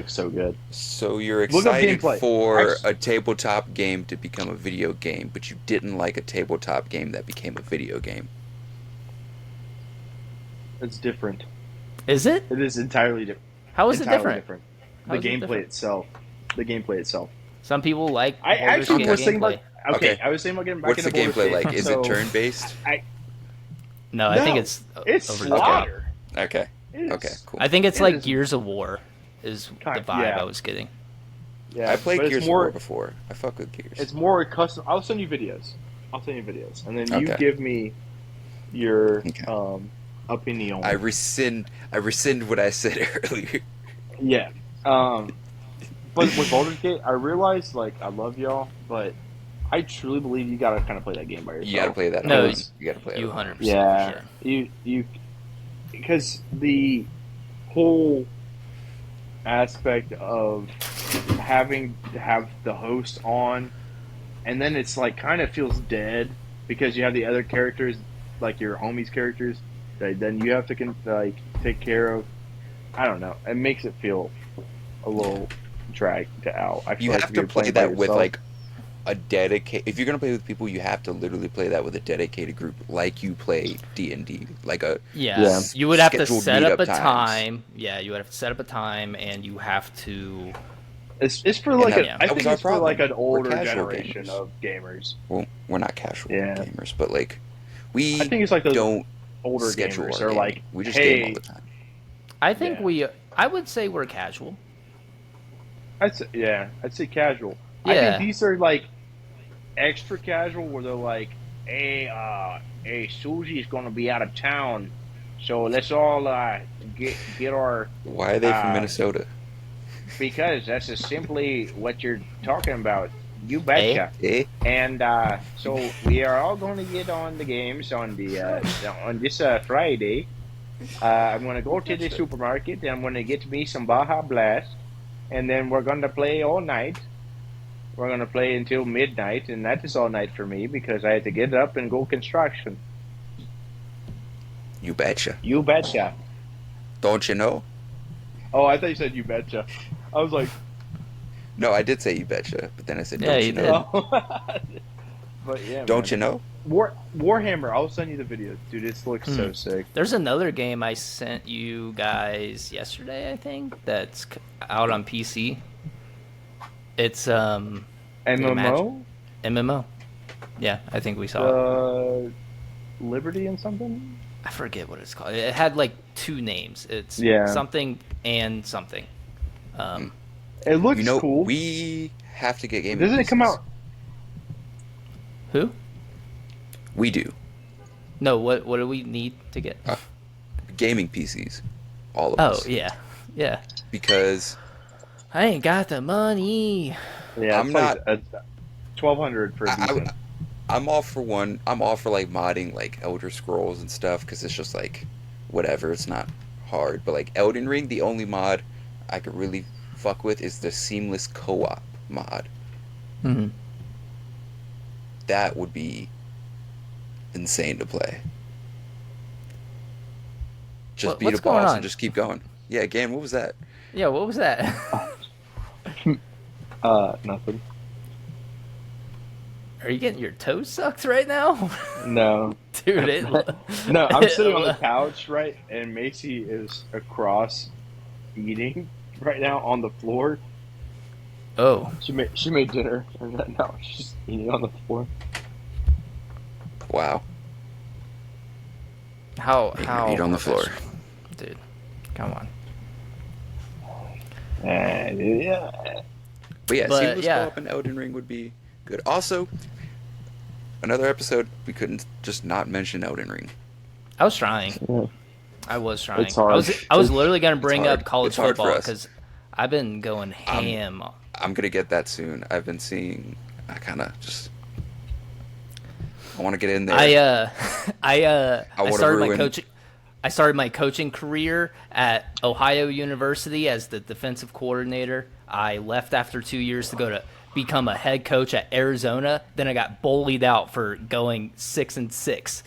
Speaker 2: so good.
Speaker 3: So you're
Speaker 2: Look up
Speaker 3: excited
Speaker 2: gameplay.
Speaker 3: for
Speaker 2: I-
Speaker 3: a tabletop game to become a video game, but you didn't like a tabletop game that became a video game.
Speaker 2: It's different.
Speaker 1: Is it?
Speaker 2: It is entirely different.
Speaker 1: How is it
Speaker 2: Entirely
Speaker 1: different?
Speaker 2: The
Speaker 1: How is it
Speaker 2: gameplay
Speaker 1: different?
Speaker 2: itself. The gameplay itself.
Speaker 1: Some people like.
Speaker 2: I
Speaker 1: older
Speaker 2: actually
Speaker 1: game
Speaker 2: was thinking
Speaker 1: gameplay.
Speaker 2: about. Okay,
Speaker 3: Okay.
Speaker 2: I was thinking about getting back
Speaker 3: What's the
Speaker 2: into Baldur's
Speaker 3: gameplay
Speaker 2: Gate,
Speaker 3: like? Is
Speaker 2: so
Speaker 3: it turn-based?
Speaker 1: No, I think it's
Speaker 2: it's
Speaker 1: over the top.
Speaker 2: slaughter.
Speaker 3: Okay.
Speaker 2: It is.
Speaker 3: Okay, cool.
Speaker 1: I think it's
Speaker 2: It
Speaker 1: like
Speaker 2: is-
Speaker 1: Gears of War, is the
Speaker 2: Kind-
Speaker 1: vibe
Speaker 2: yeah.
Speaker 1: I was getting.
Speaker 2: Yeah,
Speaker 3: I played
Speaker 2: but it's
Speaker 3: Gears of
Speaker 2: more,
Speaker 3: War before. I fuck with Gears.
Speaker 2: It's more custom. I'll send you videos, and then you
Speaker 3: Okay.
Speaker 2: give me your
Speaker 3: Okay.
Speaker 2: opinion.
Speaker 3: I rescind what I said earlier.
Speaker 2: Yeah. But with Baldur's Gate, I realized like I love y'all, but I truly believe you gotta kind of play that game by yourself.
Speaker 3: You gotta play that.
Speaker 1: No,
Speaker 3: alone. you gotta play it.
Speaker 1: You
Speaker 3: alone.
Speaker 1: 100%.
Speaker 2: Yeah,
Speaker 1: Sure.
Speaker 2: you because the whole aspect of having to have the host on, and then it's like kind of feels dead because you have the other characters, like your homies' characters, that then you have to take care of. I don't know. It makes it feel a little dragged out. I feel
Speaker 3: You
Speaker 2: like
Speaker 3: have
Speaker 2: if
Speaker 3: to
Speaker 2: you're
Speaker 3: play
Speaker 2: playing by
Speaker 3: that with
Speaker 2: yourself-
Speaker 3: like a dedicated. If you're gonna play with people, you have to literally play that with a dedicated group, like you play D&D, like a
Speaker 1: Yeah. You would have to
Speaker 3: scheduled
Speaker 1: set up
Speaker 3: meetup
Speaker 1: a
Speaker 3: times.
Speaker 1: time. Yeah, you would have to set up a time, and you have to.
Speaker 2: It's for like
Speaker 3: that-
Speaker 2: I
Speaker 3: that
Speaker 2: think
Speaker 3: was our
Speaker 2: it's for like
Speaker 3: problem.
Speaker 2: an older
Speaker 3: We're casual
Speaker 2: generation
Speaker 3: gamers.
Speaker 2: of gamers.
Speaker 3: Well, we're not casual
Speaker 2: Yeah.
Speaker 3: gamers, but like we
Speaker 2: I think it's like those
Speaker 3: don't
Speaker 2: older
Speaker 3: schedule
Speaker 2: gamers
Speaker 3: our
Speaker 2: are
Speaker 3: gaming.
Speaker 2: like,
Speaker 3: we just
Speaker 2: hey,
Speaker 3: game all the time.
Speaker 1: I think
Speaker 2: Yeah.
Speaker 1: I would say we're casual.
Speaker 2: I'd say casual. I
Speaker 1: Yeah.
Speaker 2: think these are like extra casual where they're like, hey, Susie's gonna be out of town, so let's all get our
Speaker 3: Why are they from Minnesota?
Speaker 2: because that's just simply what you're talking about. You betcha.
Speaker 3: Eh?
Speaker 2: And so we are all going to get on the games on this Friday. I'm going to go to the supermarket and I'm going to get me some Baja Blast, and then we're going to play all night. We're going to play until midnight, and that is all night for me because I had to get up and go construction.
Speaker 3: You betcha.
Speaker 2: You betcha.
Speaker 3: Don't you know?
Speaker 2: Oh, I thought you said you betcha. I was like,
Speaker 3: No, I did say you betcha, but then I said,
Speaker 1: Yeah,
Speaker 3: don't
Speaker 1: you
Speaker 3: you
Speaker 1: did.
Speaker 3: know?
Speaker 2: oh. But yeah,
Speaker 3: Don't you know?
Speaker 2: Warhammer, I'll send you the video, dude. This looks so sick.
Speaker 1: There's another game I sent you guys yesterday, I think, that's out on PC. It's
Speaker 2: MMO,
Speaker 1: MMO. Yeah, I think we saw it.
Speaker 2: Liberty and something.
Speaker 1: I forget what it's called. It had like two names. It's
Speaker 2: Yeah.
Speaker 1: something and something.
Speaker 2: It looks
Speaker 3: You know,
Speaker 2: cool.
Speaker 3: we have to get gaming.
Speaker 2: Doesn't it come
Speaker 3: PCs.
Speaker 2: out?
Speaker 1: Who?
Speaker 3: We do.
Speaker 1: No, what do we need to get?
Speaker 3: Gaming PCs. All of
Speaker 1: Oh,
Speaker 3: us.
Speaker 1: yeah. Yeah.
Speaker 3: Because
Speaker 1: I ain't got the money.
Speaker 2: Yeah,
Speaker 3: I'm
Speaker 2: it's
Speaker 3: not-
Speaker 2: like 1,200 for a decent.
Speaker 3: I'm all for one. I'm all for like modding like Elder Scrolls and stuff because it's just like whatever. It's not hard. But like Elden Ring, the only mod I could really fuck with is the seamless co-op mod.
Speaker 1: Mm-hmm.
Speaker 3: That would be insane to play. Just beat
Speaker 1: What's
Speaker 3: a
Speaker 1: going
Speaker 3: boss
Speaker 1: on?
Speaker 3: and just keep going. Yeah, again, what was that?
Speaker 1: Yeah, what was that?
Speaker 2: Nothing.
Speaker 1: Are you getting your toes sucked right now?
Speaker 2: No.
Speaker 1: Dude, it...
Speaker 2: No, I'm sitting on the couch, right, and Macy is across eating right now on the floor.
Speaker 1: Oh.
Speaker 2: She made dinner, and now she's eating on the floor.
Speaker 3: Wow.
Speaker 1: How
Speaker 3: Eat on the floor.
Speaker 1: Dude, come on.
Speaker 2: Yeah.
Speaker 3: But yeah,
Speaker 1: But,
Speaker 3: seamless
Speaker 1: yeah.
Speaker 3: co-op and Elden Ring would be good. Also, another episode we couldn't just not mention Elden Ring.
Speaker 1: I was trying. I was trying.
Speaker 2: It's hard.
Speaker 1: I was literally gonna bring
Speaker 3: hard.
Speaker 1: up college
Speaker 3: It's hard for
Speaker 1: football
Speaker 3: us.
Speaker 1: because I've been going ham.
Speaker 3: I'm gonna get that soon. I've been seeing. I want to get in there.
Speaker 1: I
Speaker 3: wanna
Speaker 1: started my
Speaker 3: ruin-
Speaker 1: coaching. I started my coaching career at Ohio University as the defensive coordinator. I left after 2 years to go to become a head coach at Arizona. Then I got bullied out for going 6-6,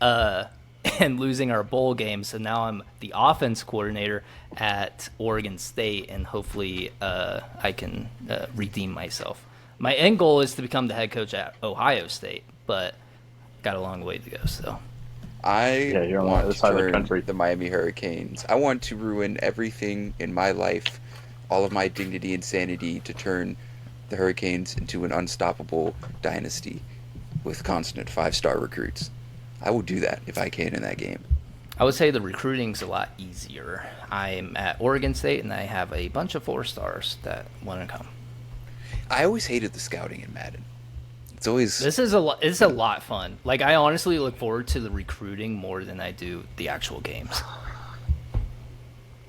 Speaker 1: and losing our bowl game. So now I'm the offense coordinator at Oregon State, and hopefully I can redeem myself. My end goal is to become the head coach at Ohio State, but got a long way to go. So.
Speaker 2: you're on the
Speaker 3: want
Speaker 2: other
Speaker 3: to
Speaker 2: side of the
Speaker 3: turn
Speaker 2: country.
Speaker 3: the Miami Hurricanes. I want to ruin everything in my life, all of my dignity and sanity, to turn the Hurricanes into an unstoppable dynasty with constant 5-star recruits. I will do that if I can in that game.
Speaker 1: I would say the recruiting's a lot easier. I'm at Oregon State, and I have a bunch of 4-stars that want to come.
Speaker 3: I always hated the scouting in Madden. It's always
Speaker 1: This is a lot fun. Like, I honestly look forward to the recruiting more than I do the actual games.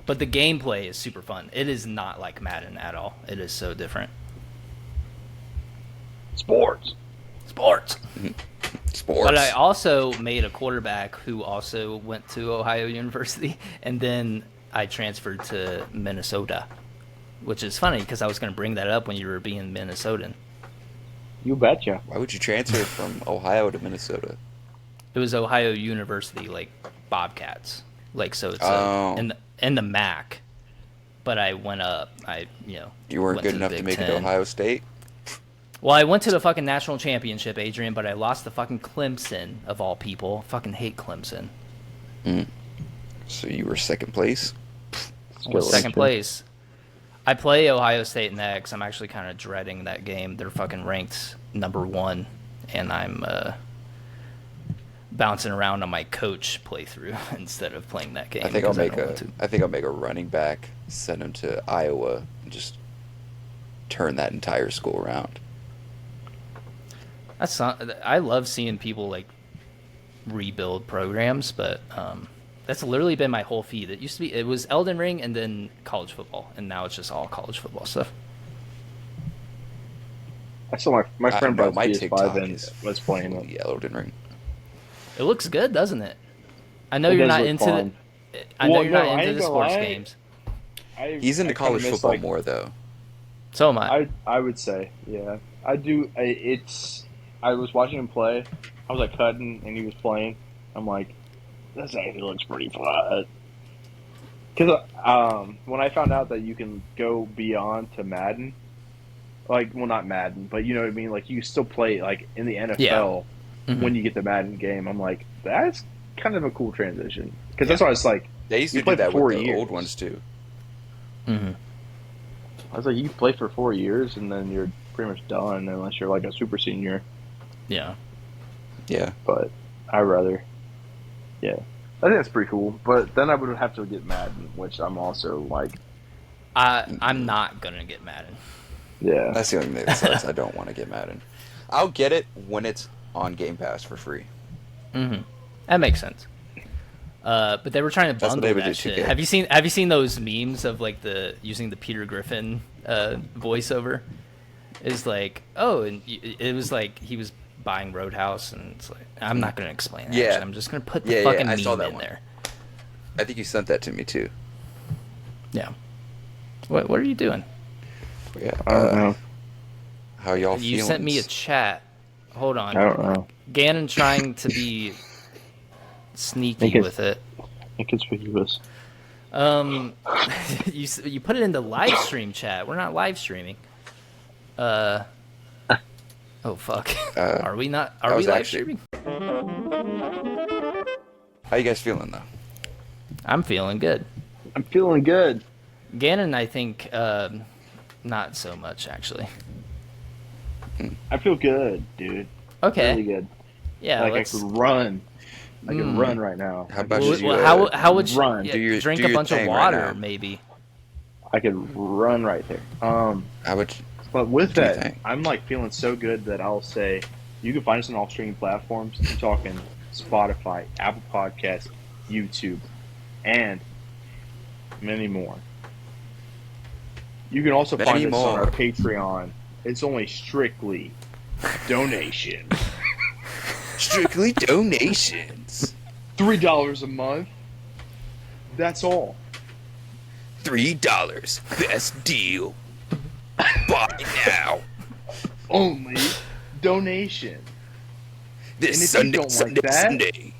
Speaker 1: But the gameplay is super fun. It is not like Madden at all. It is so different.
Speaker 2: Sports.
Speaker 1: Sports.
Speaker 3: sports.
Speaker 1: But I also made a quarterback who also went to Ohio University, and then I transferred to Minnesota, which is funny because I was going to bring that up when you were being Minnesotan.
Speaker 2: You betcha.
Speaker 3: Why would you transfer from Ohio to Minnesota?
Speaker 1: It was Ohio University, like Bobcats, like so it's in the MAC. But I went up.
Speaker 3: You weren't
Speaker 1: went
Speaker 3: good
Speaker 1: to the
Speaker 3: enough to
Speaker 1: Big
Speaker 3: make it
Speaker 1: Ten.
Speaker 3: to Ohio State?
Speaker 1: Well, I went to the fucking national championship, Adrian, but I lost to fucking Clemson of all people. Fucking hate Clemson.
Speaker 3: So you were second place?
Speaker 1: I was second place. I play Ohio State next. I'm actually kind of dreading that game. They're fucking ranked number 1, and I'm bouncing around on my coach playthrough instead of playing that game.
Speaker 3: I think I'll
Speaker 1: because
Speaker 3: make a running back, send him to Iowa, and just turn that entire school around.
Speaker 1: I love seeing people like rebuild programs, but that's literally been my whole feed. It was Elden Ring and then college football, and now it's just all college football stuff.
Speaker 2: I saw my
Speaker 3: I
Speaker 2: friend
Speaker 3: don't know,
Speaker 2: brought
Speaker 3: my
Speaker 2: PS5
Speaker 3: TikTok
Speaker 2: and
Speaker 3: is
Speaker 2: was playing it.
Speaker 3: Yeah, Elden Ring.
Speaker 1: It looks good, doesn't it? I know
Speaker 2: It
Speaker 1: you're
Speaker 2: does
Speaker 1: not
Speaker 2: look
Speaker 1: into
Speaker 2: fun.
Speaker 1: I know
Speaker 2: Well,
Speaker 1: you're
Speaker 2: no,
Speaker 1: not
Speaker 2: I
Speaker 1: into
Speaker 2: ain't
Speaker 1: the
Speaker 2: gonna
Speaker 1: sports
Speaker 2: lie.
Speaker 1: games.
Speaker 3: He's into
Speaker 2: I kinda
Speaker 3: college
Speaker 2: miss,
Speaker 3: football
Speaker 2: like,
Speaker 3: more though.
Speaker 1: So am I.
Speaker 2: I would say, yeah. I do. I was watching him play. I was like cutting, and he was playing. I'm like, this actually looks pretty fun. Because when I found out that you can go beyond to Madden, like, well, not Madden, but you know what I mean. Like, you still play like in the NFL when you get the Madden game. I'm like, that's kind of a cool transition. Because that's why it's like,
Speaker 3: They used
Speaker 2: You
Speaker 3: to do
Speaker 2: played
Speaker 3: that
Speaker 2: for 4
Speaker 3: with the
Speaker 2: years.
Speaker 3: old ones too.
Speaker 1: Mm-hmm.
Speaker 2: I was like, you play for 4 years and then you're pretty much done unless you're like a super senior.
Speaker 1: Yeah.
Speaker 3: Yeah.
Speaker 2: But I rather, yeah, I think that's pretty cool. But then I would have to get Madden, which I'm also like,
Speaker 1: I'm not gonna get Madden.
Speaker 2: yeah,
Speaker 3: That's the only thing that sucks. I don't want to get Madden. I'll get it when it's on Game Pass for free.
Speaker 1: Mm-hmm. That makes sense. But they were trying to
Speaker 3: That's what
Speaker 1: bundle
Speaker 3: they would
Speaker 1: that
Speaker 3: do,
Speaker 1: shit.
Speaker 3: 2K.
Speaker 1: Have you seen those memes of like using the Peter Griffin voiceover? It's like, oh, and it was like he was buying Roadhouse, and it's like, I'm not gonna explain it.
Speaker 3: Yeah.
Speaker 1: Actually. I'm just gonna put the
Speaker 3: Yeah,
Speaker 1: fucking
Speaker 3: I saw
Speaker 1: meme
Speaker 3: that
Speaker 1: in
Speaker 3: one.
Speaker 1: there.
Speaker 3: I think you sent that to me too.
Speaker 1: Yeah. What are you doing?
Speaker 3: Yeah.
Speaker 2: I don't know.
Speaker 3: How y'all
Speaker 1: You
Speaker 3: feeling?
Speaker 1: sent me a chat. Hold on.
Speaker 2: I don't know.
Speaker 1: Gannon trying to be sneaky
Speaker 2: Think it's-
Speaker 1: with it.
Speaker 2: Inconspicuous.
Speaker 1: You put it in the live stream chat. We're not live streaming. Oh fuck. Are we not? Are we
Speaker 3: was
Speaker 1: live
Speaker 3: actually-
Speaker 1: streaming?
Speaker 3: How you guys feeling though?
Speaker 1: I'm feeling good.
Speaker 2: I'm feeling good.
Speaker 1: Gannon, I think, not so much actually.
Speaker 2: I feel good, dude.
Speaker 1: Okay.
Speaker 2: Really good.
Speaker 1: Yeah.
Speaker 2: Like
Speaker 1: let's,
Speaker 2: I could run. I can run right now.
Speaker 3: How about
Speaker 1: well,
Speaker 3: you?
Speaker 1: how would you
Speaker 2: run.
Speaker 3: Do your-
Speaker 1: drink
Speaker 3: do
Speaker 1: a
Speaker 3: your
Speaker 1: bunch of
Speaker 3: thing right
Speaker 1: water?
Speaker 3: now.
Speaker 1: Maybe.
Speaker 2: I could run right there.
Speaker 3: How about
Speaker 2: But with
Speaker 3: Do your
Speaker 2: that,
Speaker 3: thing.
Speaker 2: I'm like feeling so good that I'll say you can find us on all streaming platforms. I'm talking Spotify, Apple Podcasts, YouTube, and many more. You can also
Speaker 3: Not
Speaker 2: find us on
Speaker 3: anymore.
Speaker 2: our Patreon. It's only strictly donation.
Speaker 3: Strictly donations.
Speaker 2: $3 a month. That's all.
Speaker 3: $3. Best deal. Buy now.
Speaker 2: Only donation.
Speaker 3: This
Speaker 2: And if you
Speaker 3: Sunday,
Speaker 2: don't like
Speaker 3: Sunday,
Speaker 2: that-
Speaker 3: Sunday.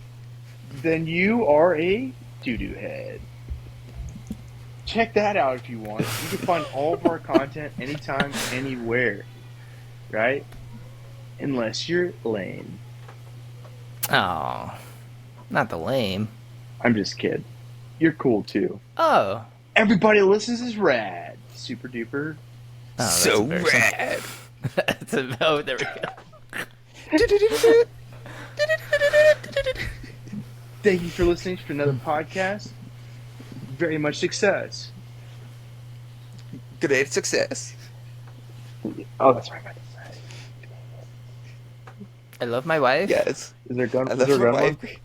Speaker 2: Then you are a doo-doo head. Check that out if you want. You can find all of our content anytime, anywhere. Right? Unless you're lame.
Speaker 1: Oh, not the lame.
Speaker 2: I'm just kidding. You're cool too.
Speaker 1: Oh.
Speaker 2: Everybody that listens is rad. Super duper.
Speaker 1: Oh, that's
Speaker 3: So
Speaker 1: embarrassing.
Speaker 3: rad.
Speaker 1: Oh, there we go.
Speaker 2: Thank you for listening to another podcast. Very much success.
Speaker 3: Great success.
Speaker 2: Oh, that's right.
Speaker 1: I love my wife.
Speaker 3: Yes.
Speaker 2: Is there a gun?
Speaker 3: I
Speaker 2: Is
Speaker 3: love
Speaker 2: there a
Speaker 3: my
Speaker 2: gun one?
Speaker 3: wife.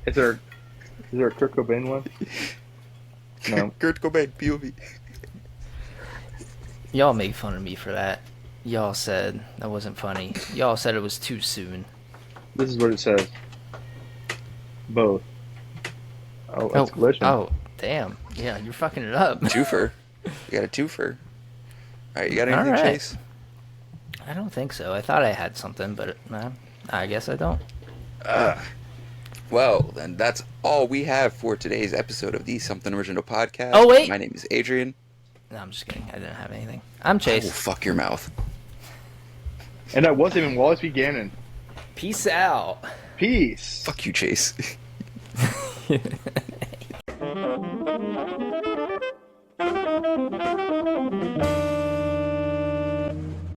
Speaker 2: Is there a Kurt Cobain one? No.
Speaker 3: Kurt Cobain, POV.
Speaker 1: Y'all make fun of me for that. Y'all said that wasn't funny. Y'all said it was too soon.
Speaker 2: This is what it says. Both. Oh, that's glitching.
Speaker 1: Oh, damn. Yeah, you're fucking it up.
Speaker 3: Twofer. You got a twofer. Alright, you got anything,
Speaker 1: Alright.
Speaker 3: Chase?
Speaker 1: I don't think so. I thought I had something, but I guess I don't.
Speaker 3: Well, then that's all we have for today's episode of the Something Original Podcast.
Speaker 1: Oh, wait.
Speaker 3: My name is Adrian.
Speaker 1: No, I'm just kidding. I didn't have anything. I'm
Speaker 3: Oh,
Speaker 1: Chase.
Speaker 3: fuck your mouth.
Speaker 2: And I wasn't even Wallace B. Gannon.
Speaker 1: Peace out.
Speaker 2: Peace.
Speaker 3: Fuck you, Chase.